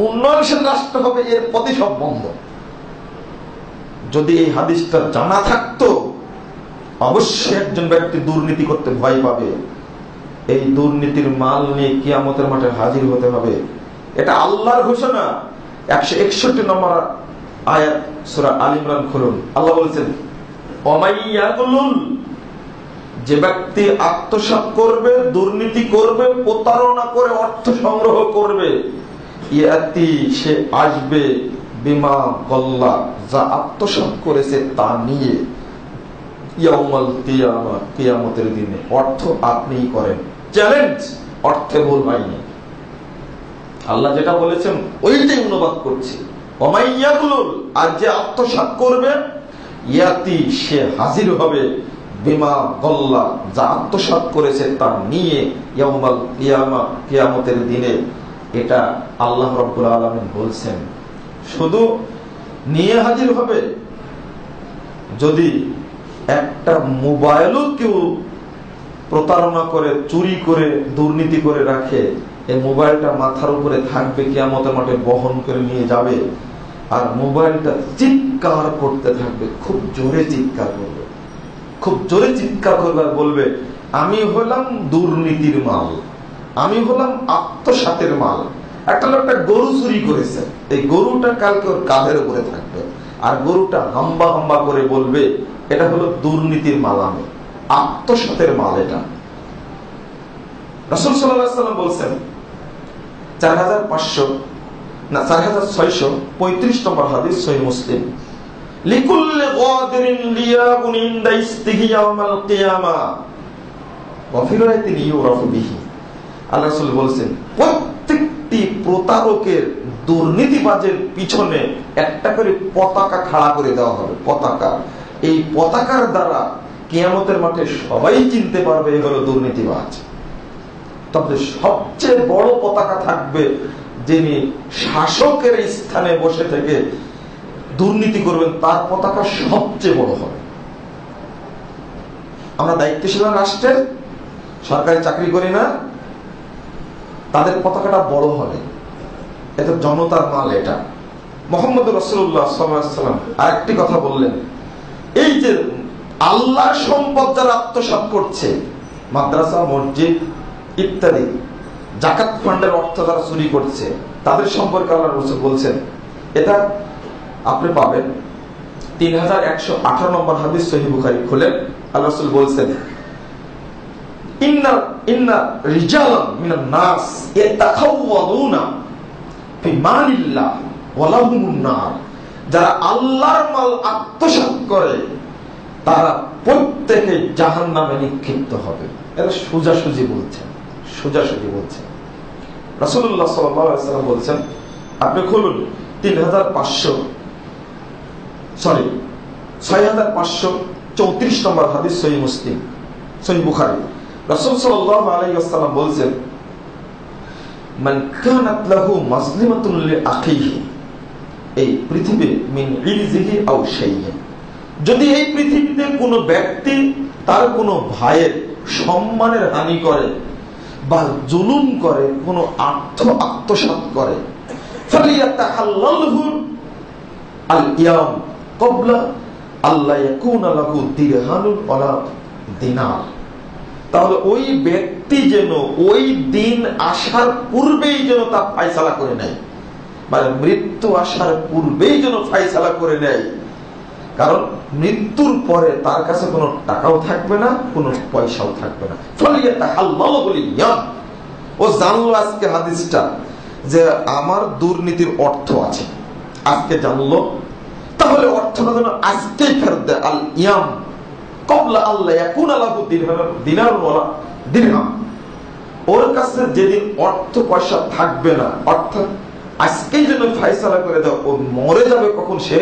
উন্নয়নশীল রাষ্ট্র হবে, এর পথে সব বন্ধ। যদি এই হাদিসটা জানা থাকতো, অবশ্যই একজন ব্যক্তি দুর্নীতি করতে ভয় পাবে। এই দুর্নীতির মাল নিয়ে কিয়ামতের মাঠে হাজির হতে হবে। এটা আল্লাহর ঘোষণা। 161 নম্বর আয়াত সূরা আল ইমরান খুলুন। আল্লাহ বলেছেন, ওমাইয়াকুলুল, যে ব্যক্তি আত্মসাৎ করবে, দুর্নীতি করবে, প্রতারণা করে অর্থ সংগ্রহ করবে, ইয়াতি, সে আসবে, বিমা গল্লা, যা আত্মসাৎ করেছে তা নিয়ে, ইয়াউমাল কিয়ামা, কিয়ামতের দিনে। অর্থ আপনিই করেন। চ্যালেঞ্জ, অর্থে ভুল হয়নি। আল্লাহ যেটা বলেছেন ওইটাই অনুবাদ করছি। ওমাইয়াকুলুল, আর যে আত্মসাৎ করবে, ইয়াতি, সে হাজির হবে, বিমা গল্লা, যা আত্মসাৎ করেছে তা নিয়ে, ইয়াউমাল কিয়ামা, কিয়ামতের দিনে। এটা আল্লাহ রাব্বুল আলামিন বলছেন। শুধু নিয়ে হাজির হবে, যদি একটা মোবাইলও কেউ প্রতারণা করে, চুরি করে, দুর্নীতি করে রাখে, এই মোবাইলটা মাথার উপরে থাকবে, কিয়ামতের মাঠে বহন করে নিয়ে যাবে, আর মোবাইলটা চিৎকার করতে থাকবে, খুব জোরে চিৎকার করবে, খুব জোরে চিৎকার করবে, আর বলবে, আমি হলাম দুর্নীতির মাল, আমি হলাম আত্মসাতের মাল। একটা লোক একটা গরু চুরি করেছে, এই গরুটা কালকে ওর কাঁধের উপরে থাকবে, আর গরুটা হাম্বা হাম্বা করে বলবে, এটা হলো দুর্নীতির মাল, আমি আত্মসাতের মাল। এটা রাসূল সাল্লাল্লাহু আলাইহি ওয়াসাল্লাম বলছেন, 4635 নম্বর হাদিস, সহিহ মুসলিম, লিকুল্লি গাদিরিন লিয়াকুন ইনদা ইস্তিহি ইয়াউমাল কিয়ামা ওয়া ফি রায়াতিন ইউরাফু বিহি। আল্লাহ রাসূল বলেছেন, প্রত্যেকটি প্রতারকের, দুর্নীতিবাজের পিছনে একটা করে পতাকা খাড়া করে দেওয়া হবে, পতাকা। এই পতাকার দ্বারা কিয়ামতের মাঠে সবাই চিনতে পারবে এ হলো দুর্নীতিবাজ। তবে সবচেয়ে বড় পতাকা থাকবে যিনি শাসকের স্থানে বসে থেকে দুর্নীতি করবেন, তার পতাকা সবচেয়ে বড় হবে। আমরা দায়িত্বশীল রাষ্ট্রের, সরকারি চাকরি করি না, তাদের পতাকাটা বড় হবে। এটা জনতার মাল। এটা মুহাম্মদ রাসূলুল্লাহ সাল্লাল্লাহু আলাইহি ওয়াসাল্লাম আরেকটি কথা বললেন, এই যে আল্লাহর সম্পদ যারা আত্মসাৎ করছে, মাদ্রাসা, মসজিদ ইত্যাদি, যাকাত ফান্ডের অর্থ যারা চুরি করছে, তাদের সম্পর্কে আল্লাহ রাসূল বলছেন, এটা আপনি পাবেন 3118 নম্বর হাদিস, সহিহ বুখারী খুলেন। আল্লাহ রাসূল বলছেন, ইন্না রিজালান মিনান নাস ইয়াতাখাওয়াদুনা ফি মালিল্লাহ ওয়া লাহুমুন নার, যারা আল্লাহর মাল আত্মসাৎ করে তারা প্রত্যেকে জাহান্নামে নিক্ষিপ্ত হবে। এটা সোজাসুজি বলছেন, সোজাসুজি বলছেন। রাসূলুল্লাহ সাল্লাল্লাহু আলাইহি ওয়াসাল্লাম বলছেন, আপনি খুলুন 6534 নম্বর হাদিস, সহিহ মুসলিম, সহিহ বুখারী। রাসূল সাল্লাল্লাহু আলাইহি ওয়াসাল্লাম বলছেন, মান কানাত লাহু মাজলিমাতুন লিআখিহি, এই পৃথিবী মিন ইরজিহি আও শাইইন, যদি এই পৃথিবীতে কোনো ব্যক্তি তার কোনো ভাইয়ের সম্মানের হানি করে বা জুলুম করে, কোনো আত্মসাৎ করে, ফালিয়াতাহাল্লালহু আল ইয়াম ক্বাবলা আল্লা ইয়াকুনা লাহু দিরহানুন ওয়ালা দিনার, তাহলে ওই ব্যক্তি যেন ওই দিন আসার পূর্বেই যেন তা ফয়সালা করে নেয়, মানে মৃত্যু আসার পূর্বেই যেন ফয়সালা করে নেয়। কারণ মৃত্যুর পরে তার কাছে কোনো টাকাও থাকবে না, কোনো পয়সাও থাকবে না। ও জানলো আজকে হাদিসটা যে আমার দুর্নীতির অর্থ আছে, আজকে জানলো, তাহলে অর্থটা যেন আজকেই ফেরত দেয়। আল ইয়াম ক্বাবলা আল্লা ইয়াকুনা লাহু দিনারুন ওয়ালা দিরহাম, ওর কাছে যেদিন অর্থ পয়সা থাকবে না, অর্থাৎ আজকেই যেন ফয়সালা করে দাও, ও মরে যাবে কখন সে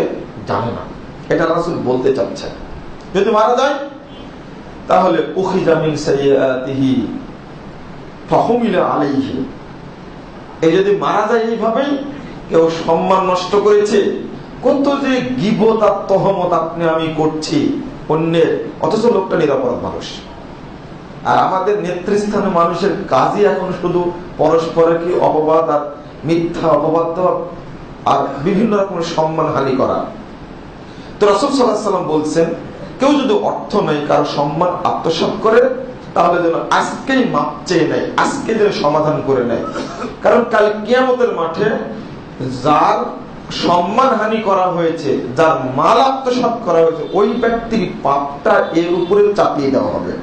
জানে না। এটা রাসূল বলতে চাচ্ছেন। যদি মারা যায় তাহলে উখিযা মিন সাইয়্যাতিহি ফাহুমিলা আলাইহি, এই যদি মারা যায় এইভাবেই, কেউ সম্মান নষ্ট করেছে, কত যে গীবত আর তহমত আপনি আমি করছি অন্যের, অথচ লোকটা নিরাপরাধ মানুষ। আর আমাদের নেতৃস্থানে মানুষের কাজই এখন শুধু পরস্পরের কি অপবাদ আর মিথ্যা অপবাদ দেওয়া আর বিভিন্ন রকমের সম্মান হানি করা। তো রাসূল সাল্লাল্লাহু আলাইহি ওয়াসাল্লাম বলছেন, কেউ যদি অর্থ নেই কারো সম্মান আত্মসাৎ করে, তাহলে যেন আজকেই মাপ চেয়ে নেয়, আজকে যেন সমাধান করে নেয়। কারণ কাল কিয়ামতের মাঠে যার সম্মান হানি করা হয়েছে, যার মাল আত্মসাৎ করা হয়েছে, ওই ব্যক্তির পাপটা এর উপরে চাপিয়ে দেওয়া হবে।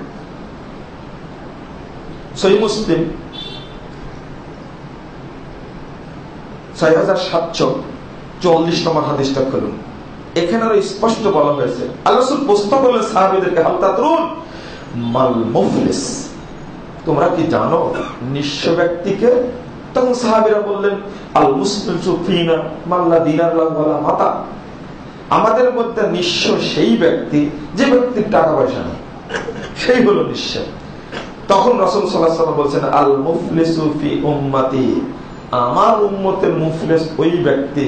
সহিহ মুসলিম 6744 নম্বর হাদিসটা খুলুন। এখানে আরো স্পষ্ট বলা হয়েছে, আল্লাহ রাসূল প্রশ্ন করলেন সাহাবীদেরকে, হাল তাদরুন মাল মুফলিস, তোমরা কি জানো নিঃস্ব ব্যক্তিকে? তখন সাহাবীরা বললেন, আল মুসলিমু ফিনা মান লা দিনার লাহু ওয়ালা মাতা, আমাদের মধ্যে নিঃস্ব সেই ব্যক্তি যে ব্যক্তির টাকা পয়সা নেই, সেই হলো নিঃস্ব। তখন রাসূল সাল্লাল্লাহু আলাইহি ওয়াসাল্লাম বলছেন, আল মুফলিসু ফি উম্মতি, আমার উম্মতের মুফলিস ওই ব্যক্তি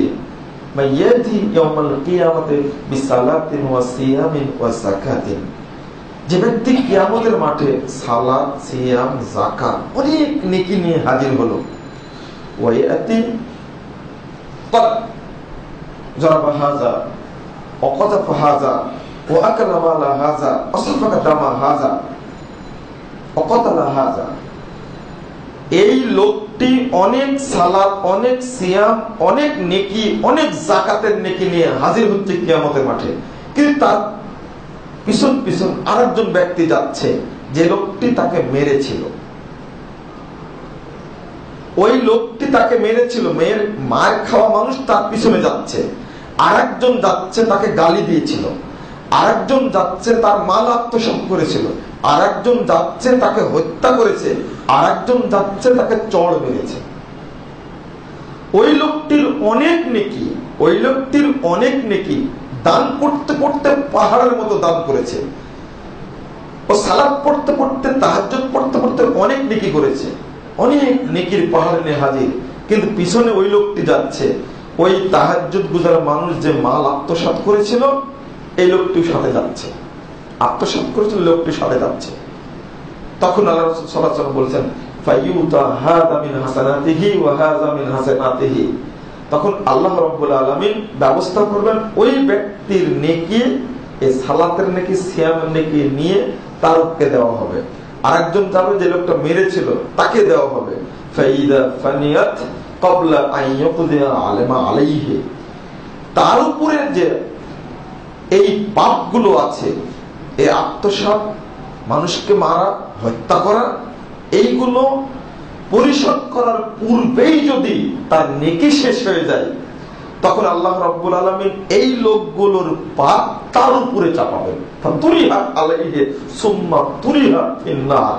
মাইয়াতি ইয়াউমাল কিয়ামতি বিসালাতিন ওয়া সিয়ামিন ওয়া যাকাতিন, যে ব্যক্তি কিয়ামতের মাঠে সালাত, সিয়াম, যাকাত অনেক নেকি নিয়ে হাজির হলো। ওয়ায়াতি ক্বাদ জারাবা হাযা ওয়া কাযাফা হাযা ওয়া আকলা মালা হাযা ওয়া সাফাকা দামা হাযা ওয়া কাতালা হাযা, এই লোকটি অনেক সালাত, অনেক সিয়াম, অনেক নেকি, অনেক যাকাতের নেকি নিয়ে হাজির হচ্ছে কিয়ামতের মাঠে, কিন্তু তার পিছন পিছন আরেকজন ব্যক্তি যাচ্ছে, যে লোকটি তাকে মেরেছিল। ওই লোকটি তাকে মেরেছিল, মেয়ের মার খাওয়া মানুষ তার পিছনে যাচ্ছে। আরেকজন যাচ্ছে তাকে গালি দিয়েছিল, আরেকজন যাচ্ছে তার মাল আত্মসাৎ করেছিল, আরেকজন যাচ্ছে তাকে হত্যা করেছে, আরেকজন যাচ্ছে তাকে চড় মেরেছে। ওই লোকটির অনেক নেকি, ওই লোকটির অনেক নেকি দান করতে করতে পাহাড়ের মতো দান করেছে। ও সালাত পড়তে পড়তে, তাহাজ্জুদ পড়তে পড়তে অনেক নেকি করেছে, অনেক নেকির পাহাড় নিয়ে হাজির। কিন্তু পিছনে ওই লোকটি যাচ্ছে, ওই তাহাজ্জুদ গুজার মানুষ যে মাল আত্মসাৎ করেছিল, এই লোকটির সাথে যাচ্ছে, আত্মসাৎ করেছিল, লোকটির সাথে যাচ্ছে। তখন আল্লাহ রাসূল সাল্লাল্লাহু আলাইহি ওয়াসাল্লাম বলছেন, ফায়ুতা হাযা মিন হাসানাতিহি ওয়া হাযা মিন হাসানাতিহি, তখন আল্লাহ রাব্বুল আলামিন ব্যবস্থা করবেন ওই ব্যক্তির নেকি, এই সালাতের নেকি, সিয়ামের নেকি নিয়ে তার উপরে দেওয়া হবে। আরেকজন যাবে, যে লোকটা মেরেছিল তাকে দেওয়া হবে। ফাইদা ফানিয়াত ক্বাবলা আন ইয়াকদিয়া আলামা আলাইহি, তার উপরে যে এই পাপগুলো আছে, এই আত্মসাৎ, মানুষকে মারা, হত্যা করা, এইগুলো পরিশোধ করার পূর্বেই যদি তার নেকি শেষ হয়ে যায়, তখন আল্লাহ রাব্বুল আলামিন এই লোকগুলোর পাপ তার উপরে চাপাবেন। ফাতুরিহা আলাইহি সুম্মা তুরিহা ফিন্নার,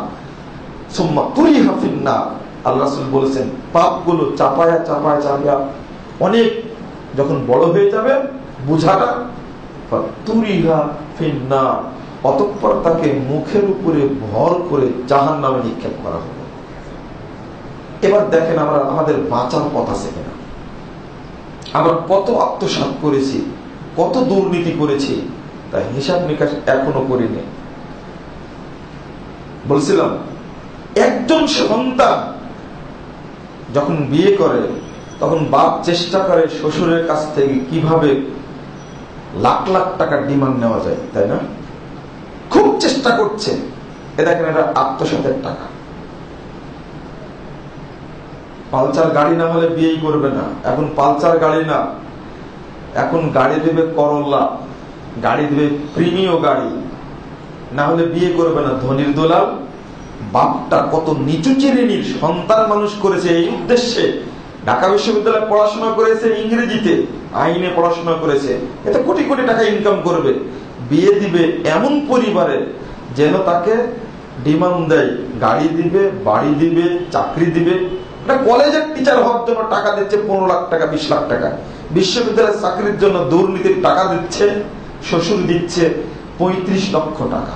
সুম্মা তুরিহা ফিন্নার। আল্লাহ রাসূল বলেছেন, পাপগুলো চাপায়া চাপায়া চাপায়া অনেক যখন বড় হয়ে যাবে বুঝাটা, ফাতুরিহা ফিন্নার, অতঃপর তাকে মুখের উপরে ভর করে জাহান্নামে নিক্ষেপ করা হবে। এবার দেখেন আমরা আমাদের বাঁচার পথ আছে কিনা। আমরা কত আত্মসাৎ করেছি, কত দুর্নীতি করেছি, তাই হিসাব নিকাশ এখনো করিনি। বলছিলাম, একজন সন্তান যখন বিয়ে করে, তখন বাপ চেষ্টা করে শ্বশুরের কাছ থেকে কিভাবে লাখ লাখ টাকা ডিমান্ড নেওয়া যায়, তাই না? খুব চেষ্টা করছে। এ দেখেন, এটা আত্মসাতের টাকা। পালচার গাড়ি না হলে বিয়েই করবে না। এখন পালচার গাড়ি না, এখন গাড়ি দেবে করল্লা, গাড়ি দেবে প্রিমিয় গাড়ি, না হলে বিয়ে করবে না। ধনির দোলাল। বাপটা কত নিচু শ্রেণীর সন্তান মানুষ করেছে এই উদ্দেশ্যে। ঢাকা বিশ্ববিদ্যালয়ে পড়াশোনা করেছে, ইংরেজিতে, আইনে পড়াশোনা করেছে, এতে কোটি কোটি টাকা ইনকাম করবে। বিয়ে দিবে এমন পরিবারে যেন তাকে ডিমান্ড দেয়, গাড়ি দিবে, বাড়ি দিবে, চাকরি দিবে। কলেজের টিচার হওয়ার জন্য টাকা দিচ্ছে 15 লাখ টাকা, 20 লাখ টাকা। বিশ্ববিদ্যালয়ের চাকরির জন্য দুর্নীতির টাকা দিচ্ছে, শ্বশুর দিচ্ছে 35 লক্ষ টাকা।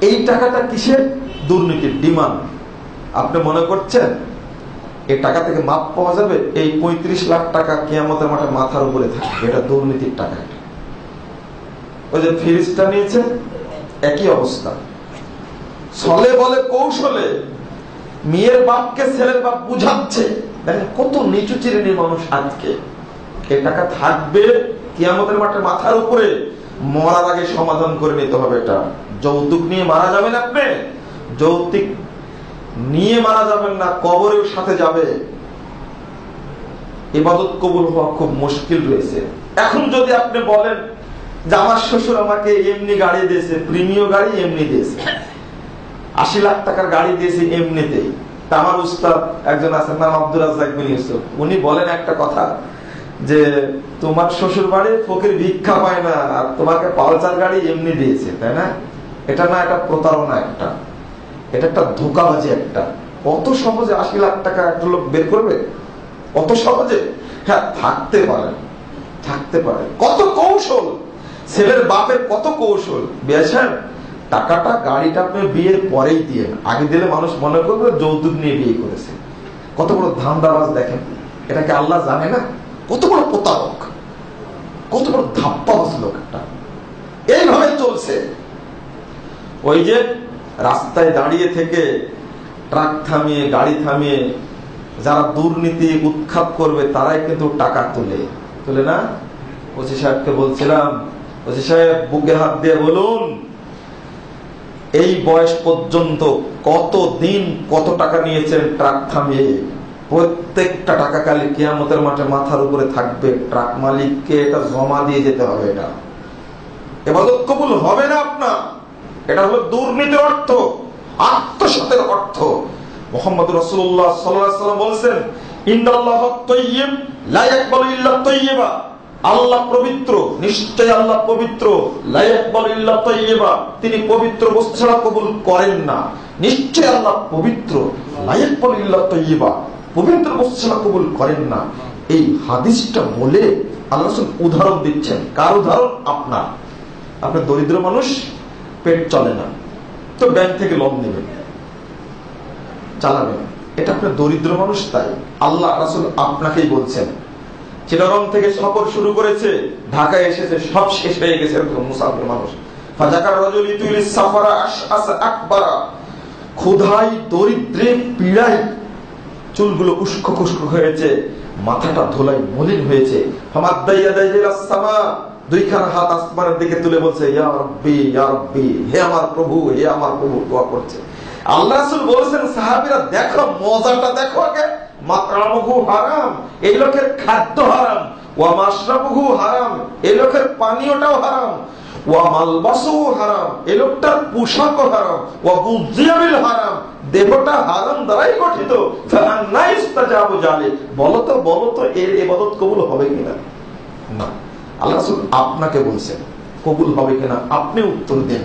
এই টাকাটা কিসের? দুর্নীতির ডিমান্ড। আপনি মনে করছেন এই টাকা থেকে মাপ পাওয়া যাবে? এই 35 লাখ টাকা কিয়ামতের মাঠে মাথার উপরে থাকে, এটা দুর্নীতির টাকা। ওই যে ফিরিস্তা নিয়েছে, একই অবস্থা। ছলে বলে কৌশলে মেয়ের বাপকে ছেলের বাপ বুঝাচ্ছে। দেখেন কত নিচু শ্রেণীর মানুষ আজকে। এ টাকা থাকবে কিয়ামতের মাঠে মাথার উপরে মরার আগে সমাধান করে নিতে হবে। এটা যৌতুক নিয়ে মারা যাবেন, আপনি যৌতুক নিয়ে মারা যাবেন না, কবরের সাথে যাবে। ইবাদত কবুল হওয়া খুব মুশকিল রয়েছে। এখন যদি আপনি বলেন যে আমার শ্বশুর আমাকে এমনি গাড়ি দিয়েছে, প্রিমিয় গাড়ি এমনি দিয়েছে, 80 লাখ টাকার গাড়ি দিয়েছে এমনিতেই। তা আমার উস্তাদ একজন আছেন, নাম আব্দুর রাজ্জাক বিন ইউসুফ, উনি বলেন একটা কথা যে তোমার শ্বশুর বাড়ি ফকির ভিক্ষা পায় না, আর তোমাকে পালসার গাড়ি এমনি দিয়েছে, তাই না? এটা না, এটা প্রতারণা, এটা একটা ধোঁকাবাজি। একটা অত সহজে 80 লাখ টাকা একটা লোক বের করবে? অত সহজে? হ্যাঁ, থাকতে পারে। কত কৌশল, ছেলের বাপের কত কৌশল। বেশার টাকাটা, গাড়িটা আপনি বিয়ের পরেই দিয়ে, আগে দিলে মানুষ মনে করবে যৌতুক নিয়ে বিয়ে করেছে। কত বড় ধান্দাবাজ দেখেন, এটাকে আল্লাহ জানে না? কত বড় প্রতারক, কত বড় ধাপ্পাবাজ লোক একটা। এইভাবে চলছে। ওই যে রাস্তায় দাঁড়িয়ে থেকে ট্রাক থামিয়ে, গাড়ি থামিয়ে যারা দুর্নীতি উৎখাত করবে তারাই কিন্তু টাকা তুলে না। ওসি সাহেবকে বলছিলাম, ওসি সাহেব বুকে হাত দিয়ে বলুন, এই বয়স পর্যন্ত কত দিন কত টাকা নিয়েছেন ট্রাক থামিয়ে? প্রত্যেকটা টাকা কালে কিয়ামতের মাঠে মাথার উপরে থাকবে। ট্রাক মালিককে এটা জমা দিয়ে যেতে হবে। এটা ইবাদত কবুল হবে না আপনার। এটা হলো দুর্নীতির অর্থ, আত্মসাতের অর্থ। মুহাম্মদ রাসূলুল্লাহ সাল্লাল্লাহু আলাইহি ওয়াসাল্লাম বলেছেন, ইন্নাল্লাহা তাইয়্যিব লা ইয়াকবালু ইল্লা তাইয়্যিবা। আল্লাহ পবিত্র, নিশ্চয় আল্লাহ পবিত্র। লা ইয়াকবালু ইল্লা তাইয়্যিবা, তিনি পবিত্র বস্তু ছাড়া কবুল করেন না। নিশ্চয় আল্লাহ পবিত্র, লা ইয়াকবালু ইল্লা তাইয়্যিবা, পবিত্র বস্তু ছাড়া কবুল করেন না। এই হাদিসটা বলে আল্লাহ রাসূল উদাহরণ দিচ্ছেন। কার উদাহরণ? আপনার। আপনি দরিদ্র মানুষ, পেট চলে না, তো ব্যাংক থেকে লোন নেবেন, চালাবেন। এটা আপনার দরিদ্র মানুষ, তাই আল্লাহ রাসূল আপনাকেই বলছেন। চিটাগং থেকে সফর শুরু করেছে, ঢাকায় এসেছে, সব শেষ হয়ে গেছে মুসাফির মানুষ। ফাজাকার রাজুল ইতুলিস সাফারা আশআস আকবারা, ক্ষুধায়, দরিদ্রে, পীড়ায় চুলগুলো উস্কো খুস্কো হয়েছে, মাথাটা ধুলায় মলিন হয়েছে। ফামাদ্দাইয়া দাইলাস সামা, দুইখানা হাত আসমানের দিকে তুলে বলছে, ইয়া রাব্বি ইয়া রাব্বি, হে আমার প্রভু, হে আমার প্রভু, দোয়া করছে। আল্লাহ রাসূল বলেছেন, সাহাবীরা দেখো, মজাটা দেখো আগে। মাতরামুহু হারাম, এই লোকের খাদ্য হারাম। ওয়া মাশরাবুহু হারাম, এই লোকের পানীয়টাও হারাম। ওয়া মালবাসুহু হারাম, এই লোকটার পোশাকও হারাম। ওয়া গুযিয়া বিল হারাম, দেহটা হারাম দ্বারাই গঠিত। ফাআন্না ইস্তাজাবু যালিক, বলো তো এর ইবাদত কবুল হবে কিনা? না। আল্লাহ রাসূল আপনাকে বলছেন কবুল হবে কিনা, আপনি উত্তর দেন।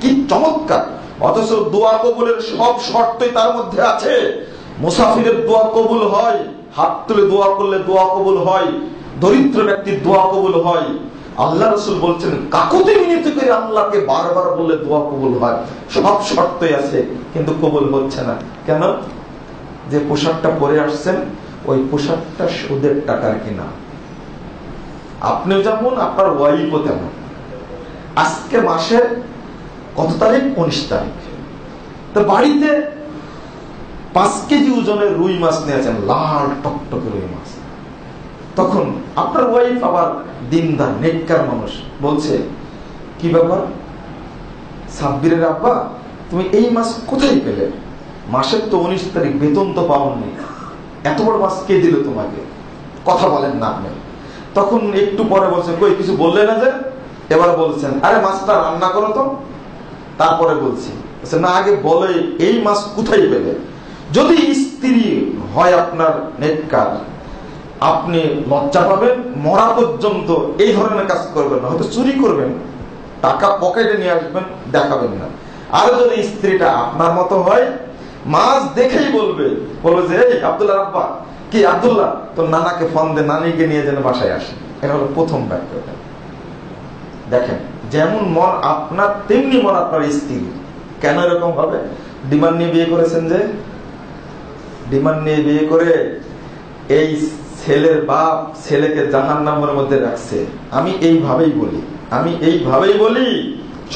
কি চমৎকার! অথচ দোয়া কবুলের সব শর্তই তার মধ্যে আছে। মুসাফিরের দোয়া কবুল হয়, হাত তুলে দোয়া করলে দোয়া কবুল হয়। দরিদ্র ব্যক্তির দোয়া কবুল হয়। আল্লাহ রাসূল বলছেন, কাকুতি মিনতি করে আল্লাহকে বারবার বলে দোয়া কবুল হয়। সব শর্তই আছে, কিন্তু কবুল হচ্ছে না। কেন? যে পোশাকটা পরে আসছেন, ওই পোশাকটা সুদের টাকার কিনা। আপনিও যেমন, আপনার ওয়াইফও তেমন। আজকে মাসের কত তারিখ? 19 তারিখ। তো বাড়িতে 5 কেজি ওজনের রুই মাছ নিয়েছেন, লাল টকটকে রুই মাছ। তখন আপনার ওয়াইফ আবার দিনদার, নেককার মানুষ, বলছে, কি ব্যাপার সাব্বিরের আব্বা, তুমি এই মাছ কোথায় পেলে? মাসের তো 19 তারিখ, বেতন তো পাওনি, এত বড় মাছ কে দিল তোমাকে? কথা বলেন না আপনি। তখন একটু পরে বলছেন, কই কিছু বললে না যে? এবার বলছেন, আরে মাছটা রান্না করো তো। তারপরে বলছি, না আগে বলে এই মাছ কোথায় পেলে? যদি স্ত্রী হয় আপনার নেককার, আপনি লজ্জা পাবেন, মরা পর্যন্ত এই ধরনের কাজ করবেন না। হয়তো চুরি করবেন, টাকা পকেটে নিয়ে আসবেন, দেখাবেন না। আর যদি স্ত্রীটা আপনার মতো হয়, মাছ দেখেই বলবে যে, এই আব্দুল্লাহ আব্বা, কি আব্দুল্লাহ, তোর নানাকে ফোন দে, নানিকে নিয়ে যেন বাসায় আসে। এটা হলো প্রথম বাক্যটা। দেখেন, যেমন মন আপনার, তেমনি মন আপনার স্ত্রী। কেন এরকম হবে? ডিমান্ড নিয়ে বিয়ে করেছেন, যে ডিমান্ড নিয়ে বিয়ে করে এই ছেলের বাপ ছেলেকে জাহান্নামের মধ্যে রাখছে। আমি এইভাবেই বলি,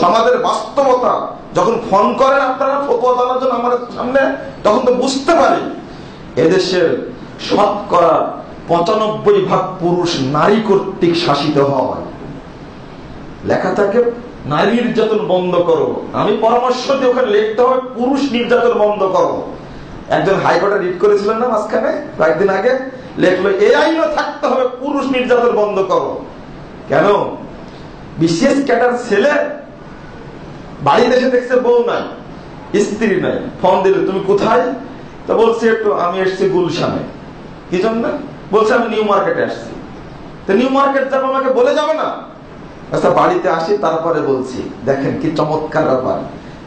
সমাজের বাস্তবতা। যখন ফোন করেন আপনারা ফতোয়া জানার জন্য আমাদের সামনে, তখন তো বুঝতে পারি এদেশের শতকরা 95% পুরুষ নারী কর্তৃক শাসিত হয়। লেখা থাকে নারী নির্যাতন বন্ধ করো। আমি পরামর্শ দিই ওখানে লিখতে হবে পুরুষ নির্যাতন বন্ধ করো। একজন হাইকোর্টে রিট করেছিলেন না মাঝখানে কয়েকদিন আগে, লেখলো এই আইনও থাকতে হবে পুরুষ নির্যাতন বন্ধ করো। কেন? বিশেষ ক্যাটার ছেলে বাড়িতে এসে দেখছে বউ নাই, স্ত্রী নাই, ফোন দিলে তুমি কোথায়? তো বলছে একটু আমি এসছি গুলশানে। কি জন্য? বলছে আমি নিউ মার্কেটে আসছি। তো নিউ মার্কেট যাবো, আমাকে বলে যাবে না? আচ্ছা বাড়িতে আসি তারপরে বলছি। দেখেন কি চমৎকার ব্যাপার।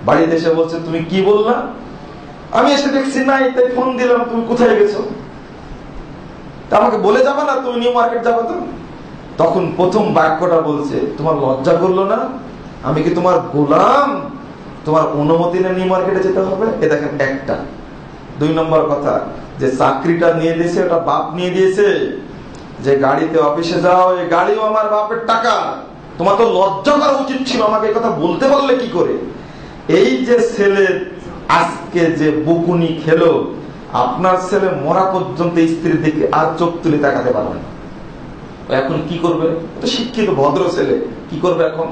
বাড়িতে এসে বলছে তুমি কি বললা? আমি এসে দেখছি নাই, তাই ফোন দিলাম, তুমি কোথায় গেছো? তা আমাকে বলে যাবে না তুমি নিউ মার্কেট যাবো? তো তখন প্রথম বাক্যটা বলছে তোমার লজ্জা করলো না? আমি কি তোমার গোলাম? তোমার অনুমতি নিয়ে নিউ মার্কেটে যেতে হবে? এ দেখেন একটা। 2 নম্বর কথা, যে চাকরিটা নিয়ে দিয়েছে ওটা বাপ নিয়ে দিয়েছে। যে গাড়িতে অফিসে যাও, এই গাড়িও আমার বাপের টাকা। তোমার তো লজ্জা করা উচিত ছিল, আমাকে এই কথা বলতে পারলে কি করে? এই যে ছেলে আজকে যে বকুনি খেলো, আপনার ছেলে মরা পর্যন্ত স্ত্রীর দিকে আর চোখ তুলে তাকাতে পারবে না। এখন কি করবে? শিক্ষিত ভদ্র ছেলে কি করবে এখন?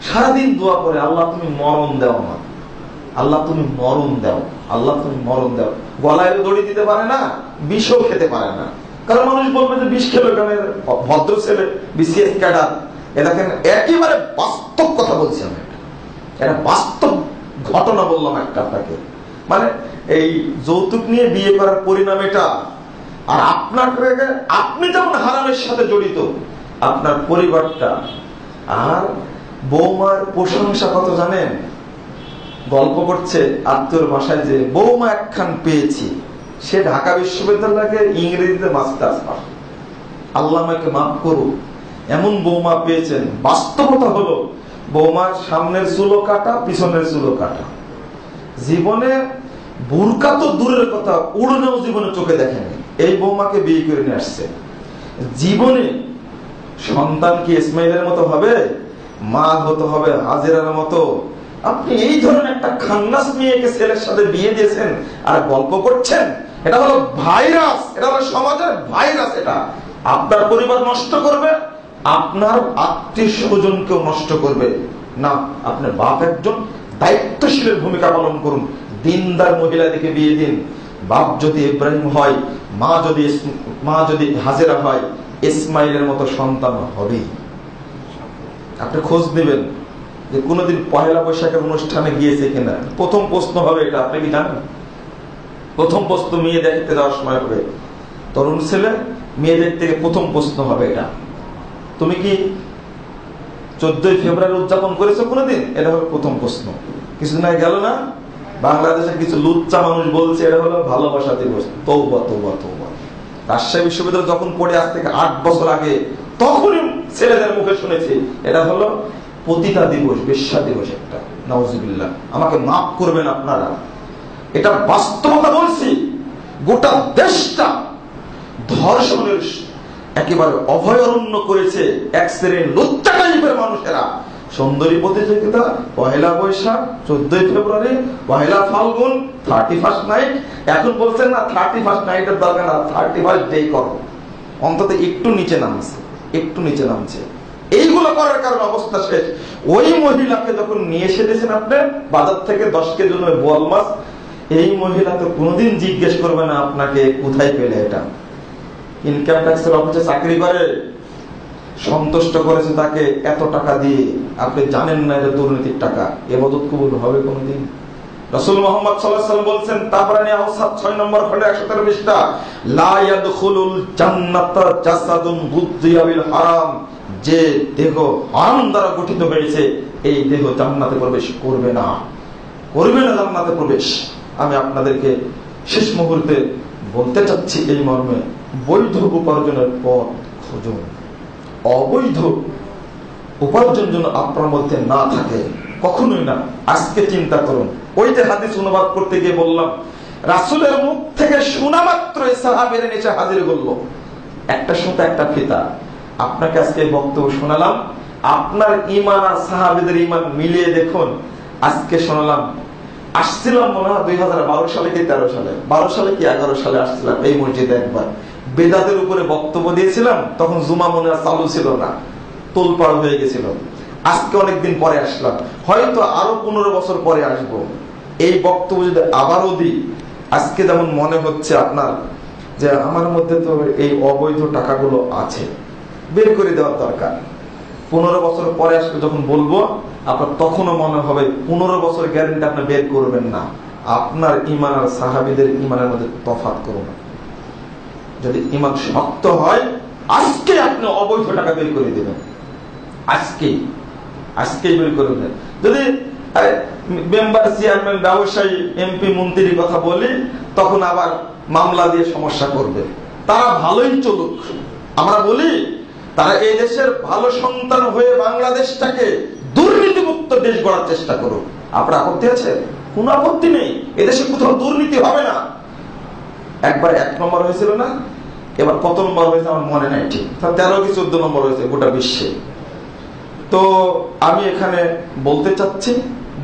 সারাদিন দোয়া করে আল্লাহ তুমি মরণ দাও আমার, আল্লাহ তুমি মরণ দাও, আল্লাহ তুমি মরণ দাও। গলায় দড়ি দিতে পারে না, বিষও খেতে পারে না। কারণ মানুষ বলবে যে বিষ খেলো কেন? ভদ্র ছেলে, বিসিএস ক্যাডার। এ দেখেন একেবারে বাস্তব কথা বলছি আমি, এটা বাস্তব ঘটনা বললাম একটা আপনাকে। মানে এই যৌতুক নিয়ে বিয়ে করার পরিণাম এটা। আর আপনি যেমন হারামের সাথে জড়িত, আপনার পরিবারটা। আর বৌমার প্রশংসা কত জানেন? গল্প করছে আত্মীয়র বাসায় যে বৌমা একখান পেয়েছি, সে ঢাকা বিশ্ববিদ্যালয়কে ইংরেজিতে মাস্টার্স পাস। আল্লাহ আমাকে মাফ করুক, এমন বৌমা পেয়েছেন। বাস্তবতা হলো বৌমার সামনের চুলো কাটা, পিছনের চুলো কাটা। জীবনে বুরকা তো দূরের কথা, উড়নেও জীবনে চোখে দেখেনি। এই বৌমাকে বিয়ে করে নিয়ে আসছে। জীবনে সন্তান কি ইসমাইলের মতো হবে? মা হতে হবে হাজেরার মতো। আপনি এই ধরনের একটা খান্নাস মেয়েকে ছেলের সাথে বিয়ে দিয়েছেন আর গল্প করছেন। এটা হলো ভাইরাস, এটা হলো সমাজের ভাইরাস। এটা আপনার পরিবার নষ্ট করবে, আপনার আত্মীয় স্বজনকেও নষ্ট করবে। না, আপনার বাপ একজন দায়িত্বশীলের ভূমিকা পালন করুন। দিনদার মহিলা দেখে বিয়ে দিন। বাপ যদি ইব্রাহিম হয়, মা যদি হাজেরা হয়, ইসমাইলের মতো সন্তান হবেই। আপনি খোঁজ নেবেন যে কোনদিন পহেলা বৈশাখের অনুষ্ঠানে গিয়েছে কিনা। প্রথম প্রশ্ন হবে এটা, আপনি কি জানেন? প্রথম প্রশ্ন মেয়ে দেখতে যাওয়ার সময় হবে। তরুণ ছেলে মেয়ে দেখতে প্রথম প্রশ্ন হবে এটা, তুমি কি 14ই ফেব্রুয়ারি উদযাপন করেছো কোনদিন? এটা হলো প্রথম প্রশ্ন। কিছুদিন আগে গেল না বাংলাদেশের কিছু লুচ্চা মানুষ বলছে এটা হলো ভালোবাসা দিবস। তওবা তওবা তওবা। রাজশাহী বিশ্ববিদ্যালয় যখন পড়ে আজ থেকে 8 বছর আগে, তখনই ছেলেদের মুখে শুনেছি এটা হলো পতিতা দিবস, বেশ্যা দিবস একটা। নাউজুবিল্লাহ, আমাকে মাফ করবেন আপনারা, এটা বাস্তবতা বলছি। গোটা দেশটা ধর্ষণের একেবারে অভয়ারণ্য করেছে এক শ্রেণীর লুচ্চা টাইপের মানুষেরা। সুন্দরী প্রতিযোগিতা, পহেলা বৈশাখ, 14ই ফেব্রুয়ারি, পহেলা ফাল্গুন, 31st নাইট। এখন বলছেন না 31st নাইটের দরকার না, 31st ডে করো। অন্তত একটু নিচে নামছে, একটু নিচে নামছে। এইগুলো করার কারণে অবস্থা শেষ। ওই মহিলাকে যখন নিয়ে এসে দিয়েছেন আপনি বাজার থেকে 10 কেজি বোয়াল মাছ, এই মহিলা তো কোনোদিন জিজ্ঞেস করবে না আপনাকে কোথায় পেলে এটা। ইনকাম ট্যাক্সের অফিসে চাকরি করে, সন্তুষ্ট করেছে তাকে এত টাকা দিয়ে। আপনি জানেন না এটা দুর্নীতির টাকা। ইবাদত কবুল হবে কোনদিন? রাসূল মুহাম্মদ সাল্লাল্লাহু আলাইহি ওয়াসাল্লাম বলেন, তাবরানী আওসাত 6 নম্বর খণ্ডে 113 পৃষ্ঠা, লা ইয়াদখুলুল জান্নাতা জাসাদুন গুযিয়া বিল হারাম। যে দেহ হারাম দ্বারা গঠিত হয়েছে, এই দেহ জান্নাতে প্রবেশ করবে না, করবে না জান্নাতে প্রবেশ। আমি আপনাদেরকে শেষ মুহূর্তে বলতে চাচ্ছি এই মর্মে, বৈধ উপার্জনের পথ খুঁজুন। অবৈধ উপার্জন যেন আপনার মধ্যে না থাকে, কখনোই না। আজকে চিন্তা করুন, ওই যে হাদিস অনুবাদ করতে গিয়ে বললাম, রাসূলের মুখ থেকে শোনা মাত্র সাহাবীরা নিচে হাজির করলো, একটা সুতা একটা ফিতা। আপনাকে আজকে বক্তব্য শোনালাম, আপনার ঈমান আর সাহাবীদের ঈমান মিলিয়ে দেখুন। আজকে শোনালাম, আসছিলাম মনে হয় 2012 সালে কি 13 সালে, 12 সালে কি 11 সালে আসছিলাম এই মসজিদে একবার। বেদাতের উপরে বক্তব্য দিয়েছিলাম, তখন জুমা মনে হয় চালু ছিল না, তোলপাড় হয়ে গেছিল। আজকে অনেকদিন পরে আসলাম, হয়তো আরো 15 বছর পরে আসব। এই বক্তব্য যদি আবারও দিই, আজকে যেমন মনে হচ্ছে আপনার যে আমার মধ্যে তো এই অবৈধ টাকাগুলো আছে, বের করে দেওয়ার দরকার। 15 বছর পরে আসলে যখন বলবো, আপনার তখনও মনে হবে 15 বছর গ্যারেন্টি আপনি বের করবেন না। আপনার ইমান আর সাহাবীদের ইমানের মধ্যে তফাৎ করুন। যদি ইমান শক্ত হয়, আজকে আপনি অবৈধ টাকা বের করে দেবেন, আজকেই বের করে দেবেন। যদি মেম্বার, চেয়ারম্যান, ব্যবসায়ী, এমপি, মন্ত্রীর কথা বলি, তখন আবার মামলা দিয়ে সমস্যা করবে। তারা ভালোই চলুক, আমরা বলি তারা এই দেশের ভালো সন্তান হয়ে বাংলাদেশটাকে দুর্নীতিমুক্ত দেশ গড়ার চেষ্টা করুক। আপনার আপত্তি আছে? কোন আপত্তি নেই, এদেশে কোথাও দুর্নীতি হবে না। একবার 1 নম্বর হয়েছিল না, এবার কত নম্বর হয়েছে আমার মনে নাই ঠিক, 13 কি 14 নম্বর হয়েছে গোটা বিশ্বে। তো আমি এখানে বলতে চাচ্ছি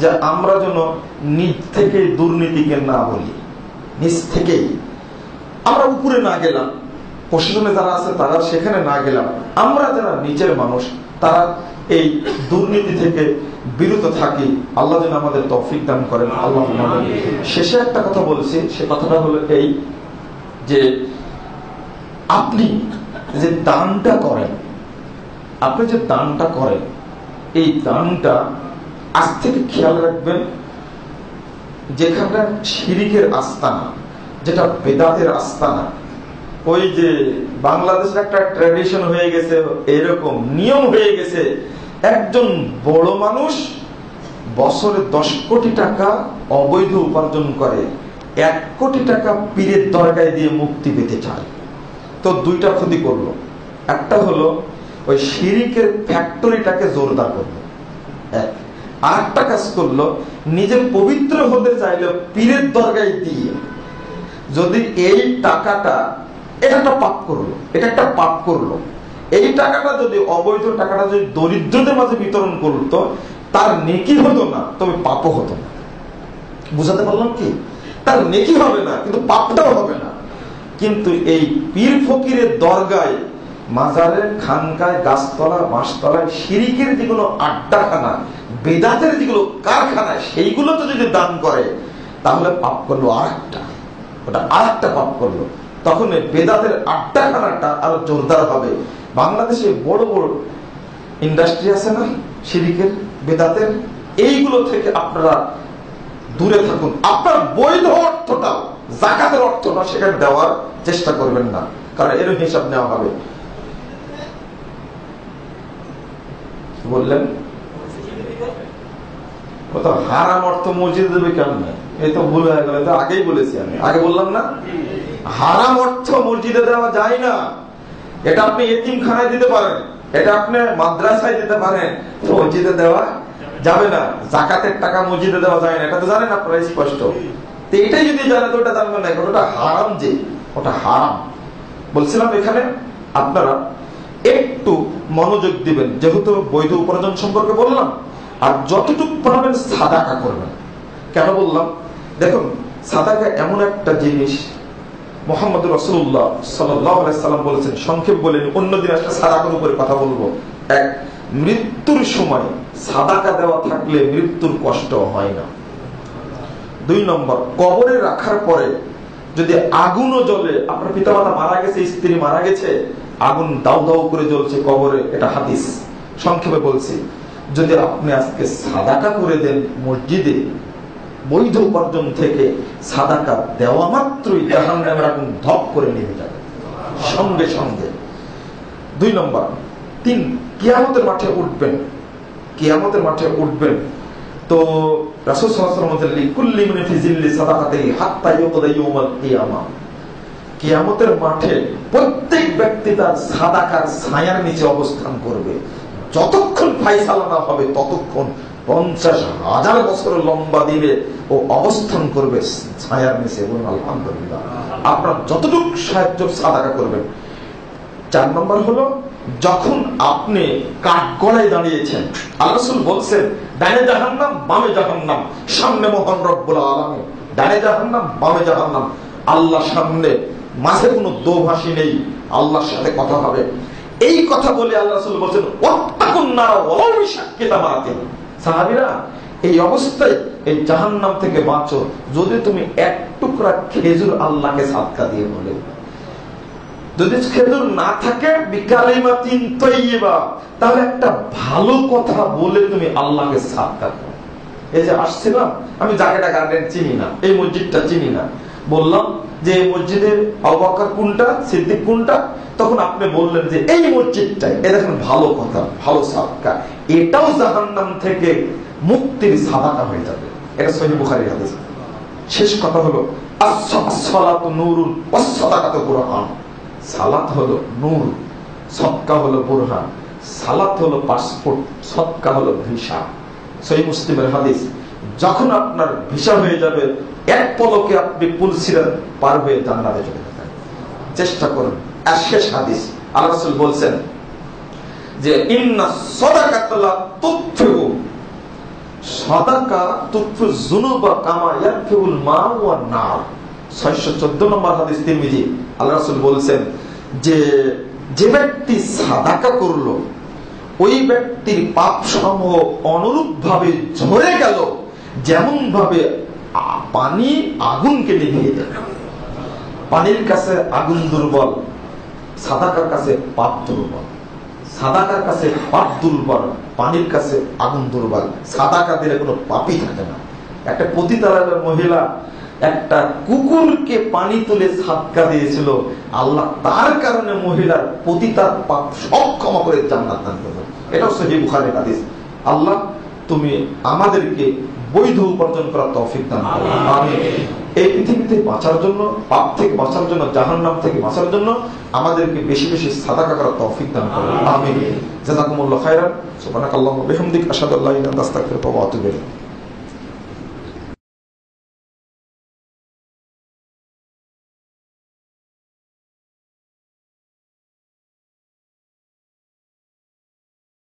যে আমরা যেন নিজ থেকে দুর্নীতিকে না বলি, নিজ থেকেই আমরা উপরে না গেলাম, প্রশাসনে যারা আছে তারা সেখানে না গেলাম, আমরা যারা নিচের মানুষ তারা এই দুর্নীতি থেকে বিরত থাকি। আল্লাহ যেন আমাদের তৌফিক দান করেন। আল্লাহ। শেষে একটা কথা বলছি, সে কথাটা হলো এই যে আপনি যে দানটা করেন, এই দানটা আজ থেকে খেয়াল রাখবেন, যেখানে শিরিকের আস্তানা, যেটা বেদাতের আস্তানা, ওই যে বাংলাদেশের একটা ট্র্যাডিশন হয়ে গেছে, এরকম নিয়ম হয়ে গেছে, একজন বড় মানুষ বছরে 10 কোটি টাকা অবৈধ উপার্জন করে, 1 কোটি টাকা পীরের দরগায় দিয়ে মুক্তি পেতে চায়। তো 2টা ক্ষতি করলো। একটা হলো ওই শিরিকের ফ্যাক্টরিটাকে জোরদার করলো, আর একটা কাজ করলো, নিজে পবিত্র হতে চাইলে পীরের দরগায় দিয়ে যদি এই টাকাটা, এটা একটা পাপ করলো, এই টাকাটা যদি, অবৈধ টাকাটা যদি দরিদ্রদের মাঝে বিতরণ করতো, তার নেকি হতো না, তবে পাপও হতো না। বুঝাতে পারলাম কি? তার নেকি হবে না, কিন্তু পাপটাও হবে না। কিন্তু এই পীর ফকিরের দরগায়, মাজারের, খানকায়, গাছতলা, বাঁশতলায় শিরিকের যেগুলো আড্ডাখানা, বেদাতের যেগুলো কারখানা, সেইগুলোতে যদি দান করে, তাহলে পাপ করলো আরেকটা পাপ করলো। তখন বেদাতের আড্ডাখানাটা আরো জোরদার হবে। বাংলাদেশে বড় বড় ইন্ডাস্ট্রি আছে না শিরিকের, বেদাতের, এইগুলো থেকে আপনারা দূরে থাকুন। আপনার বৈধ অর্থটা, যাকাতের অর্থটা সেখানে দেওয়ার চেষ্টা করবেন না, কারণ এর হিসাব নেওয়া হবে। বললেন হারাম অর্থ মসজিদে দেবে কেমন? এই তো ভুল হয়ে গেল, আগেই বলেছি, আমি আগে বললাম না, হারাম অর্থ মসজিদে দেওয়া যায় না। এটা আপনি এতিমখানায় দিতে পারেন, এটা আপনি মাদ্রাসায় দিতে পারেন, মসজিদে দেওয়া যাবে না। যাকাতের টাকা মসজিদে দেওয়া যায় না, এটা তো জানেন আপনারা স্পষ্ট। তো এটাই যদি জানেন তো ওটা জানবেন না, ওটা হারাম, যে ওটা হারাম। বলছিলাম এখানে আপনারা একটু মনোযোগ দিবেন, যেহেতু বৈধ উপার্জন সম্পর্কে বললাম, আর যতটুকু পারবেন সাদাকা করবেন। কেন বললাম? দেখুন, সাদাকা এমন একটা জিনিস, মুহাম্মদ রাসূলুল্লাহ সাল্লাল্লাহু আলাইহি সাল্লাম বলেছেন, সংক্ষেপ বলেন, অন্যদিন একটা সাদাকার উপরে কথা বলবো। এক, মৃত্যুর সময় সাদাকা দেওয়া থাকলে মৃত্যুর কষ্ট হয় না। 2 নম্বর, কবরে রাখার পরে যদি আগুনও জ্বলে, আপনার পিতামাতা মারা গেছে, স্ত্রী মারা গেছে, আগুন দাউ দাউ করে জ্বলছে কবরে, এটা হাদিস। সংক্ষেপে বলছি, যদি আপনি আজকে সাদাকা করে দেন মসজিদে, বৈধ উপার্জন থেকে সাদাকা দেওয়া মাত্রই জাহান্নামের আগুন ধপ করে নিভে যাবে সঙ্গে সঙ্গে। 2 নম্বর। 3, কিয়ামতের মাঠে উঠবেন। তো রাসূল সাল্লাল্লাহু আলাইহি ওয়াসাল্লাম লিকুল্লি মিন ফি জিল্লি সাদাকাতিহি হাত্তা ইউকদা ইয়াউমাল কিয়ামাহ, কিয়ামতের মাঠে প্রত্যেক ব্যক্তি তার সাদাকার ছায়ার নিচে অবস্থান করবে। যতক্ষণ ফায়সালা না হবে ততক্ষণ 50,000 বছর লম্বা দিনে ও অবস্থান করবে ছায়ার নিচে। বলুন আলহামদুলিল্লাহ। আপনার যতটুকু সাহায্য সাদাকা করবেন। 4 নম্বর হলো, যখন আপনি কাঠগড়ায় দাঁড়িয়েছেন, আল্লাহ রাসূল বলছেন, ডানে জাহান্নাম, বামে জাহান্নাম, সামনে মহান রব্বুল আলামিন। ডানে জাহান্নাম, বামে জাহান্নাম, আল্লাহ সামনে, মাঝে কোনো দোভাষী নেই, আল্লাহর সাথে কথা হবে। এই কথা বলে আল্লাহ রাসূল বলেছেন ওয়াত্তাকুন নার ওয়ালাউ বিশাক্কি তামারাতিন। সাহাবীরা, এই অবস্থায় এই জাহান্নাম থেকে বাঁচো যদি তুমি এক টুকরা খেজুর আল্লাহকে সাদকা দিয়ে বলে। যদি খেজুর না থাকে বিকালিমাতিন তাইয়্যিবা, তাহলে একটা ভালো কথা বলে তুমি আল্লাহকে সাদকা করো। এই যে আসছিলাম, আমি জায়গাটা গার্ডেন চিনি না, এই মসজিদটা চিনি না, বললাম যে এই মসজিদের আবু বকর কোনটা, সিদ্দিক কোনটা, তখন আপনি বললেন যে এই মসজিদটাই। এই দেখেন ভালো কথা, ভালো সাদকা, এটাও জাহান্নাম থেকে মুক্তির সাদাকা হয়ে যাবে। এটা সহিহ বুখারীর হাদিস। শেষ কথা হলো as-সালাতু নূরুন ওয়াস-সাদাকাতু বুরহান। সালাত হলো নূর, সদকা হলো বুরহান। সালাত হলো পাসপোর্ট, সদকা হলো ভিসা। সহিহ মুসলিমের হাদিস। যখন আপনার ভিসা হয়ে যাবে, এক পলকে আপনি পুলসিরাত পার হয়ে জান্নাতে চলে যাবেন। চেষ্টা করুন। আর শেষ হাদিস, আল্লাহ রাসূল বলেন যে ইন্না সাদাকাতা লা তুতফিউ, সাদাকা তুতফিউ যুনুবা কামা ইয়াতফিউল মা ওয়ান নার। 614 নম্বর হাদিস তিরমিজি। আল্লাহ রাসূল বলেন যে যে ব্যক্তি সাদাকা করলো, ওই ব্যক্তির পাপ সমূহ অনুরূপ ভাবে ঝরে গেল যেমন ভাবে পানি আগুনকে নিভিয়ে দেয়। পানির কাছে আগুন দুর্বল, সাদাকার কাছে পাপ দুর্বল। সাদাকার কাছে পাপ দুর্বল, পানির কাছে আগুন দুর্বল। সাদাকা দিলে কোনো পাপই থাকে না। একটা পতিতালয়ের মহিলা একটা কুকুরকে পানি তুলে সাদকা দিয়েছিল, আল্লাহ তার কারণে মহিলার পতিতার পাপ সব ক্ষমা করে জান্নাত দান করবেন। এটাও সহিহ বুখারীর হাদিস। আল্লাহ তুমি আমাদেরকে বৈধ উপার্জন করার তৌফিক দান করো। আমিন। এই পৃথিবীতে বাঁচার জন্য, পাপ থেকে বাঁচার জন্য, জাহান্নাম থেকে বাঁচার জন্য আমাদেরকে বেশি বেশি সাদাকা করার তৌফিক দান করো। আমিন। জাযাকুমুল্লাহু খাইরান। সুবহানাকাল্লাহু ওয়া বিহামদিকা আশহাদু আল্লা ইলাহা ইল্লা আনতা আস্তাগফিরুকা ওয়া আতুবু ইলাইক।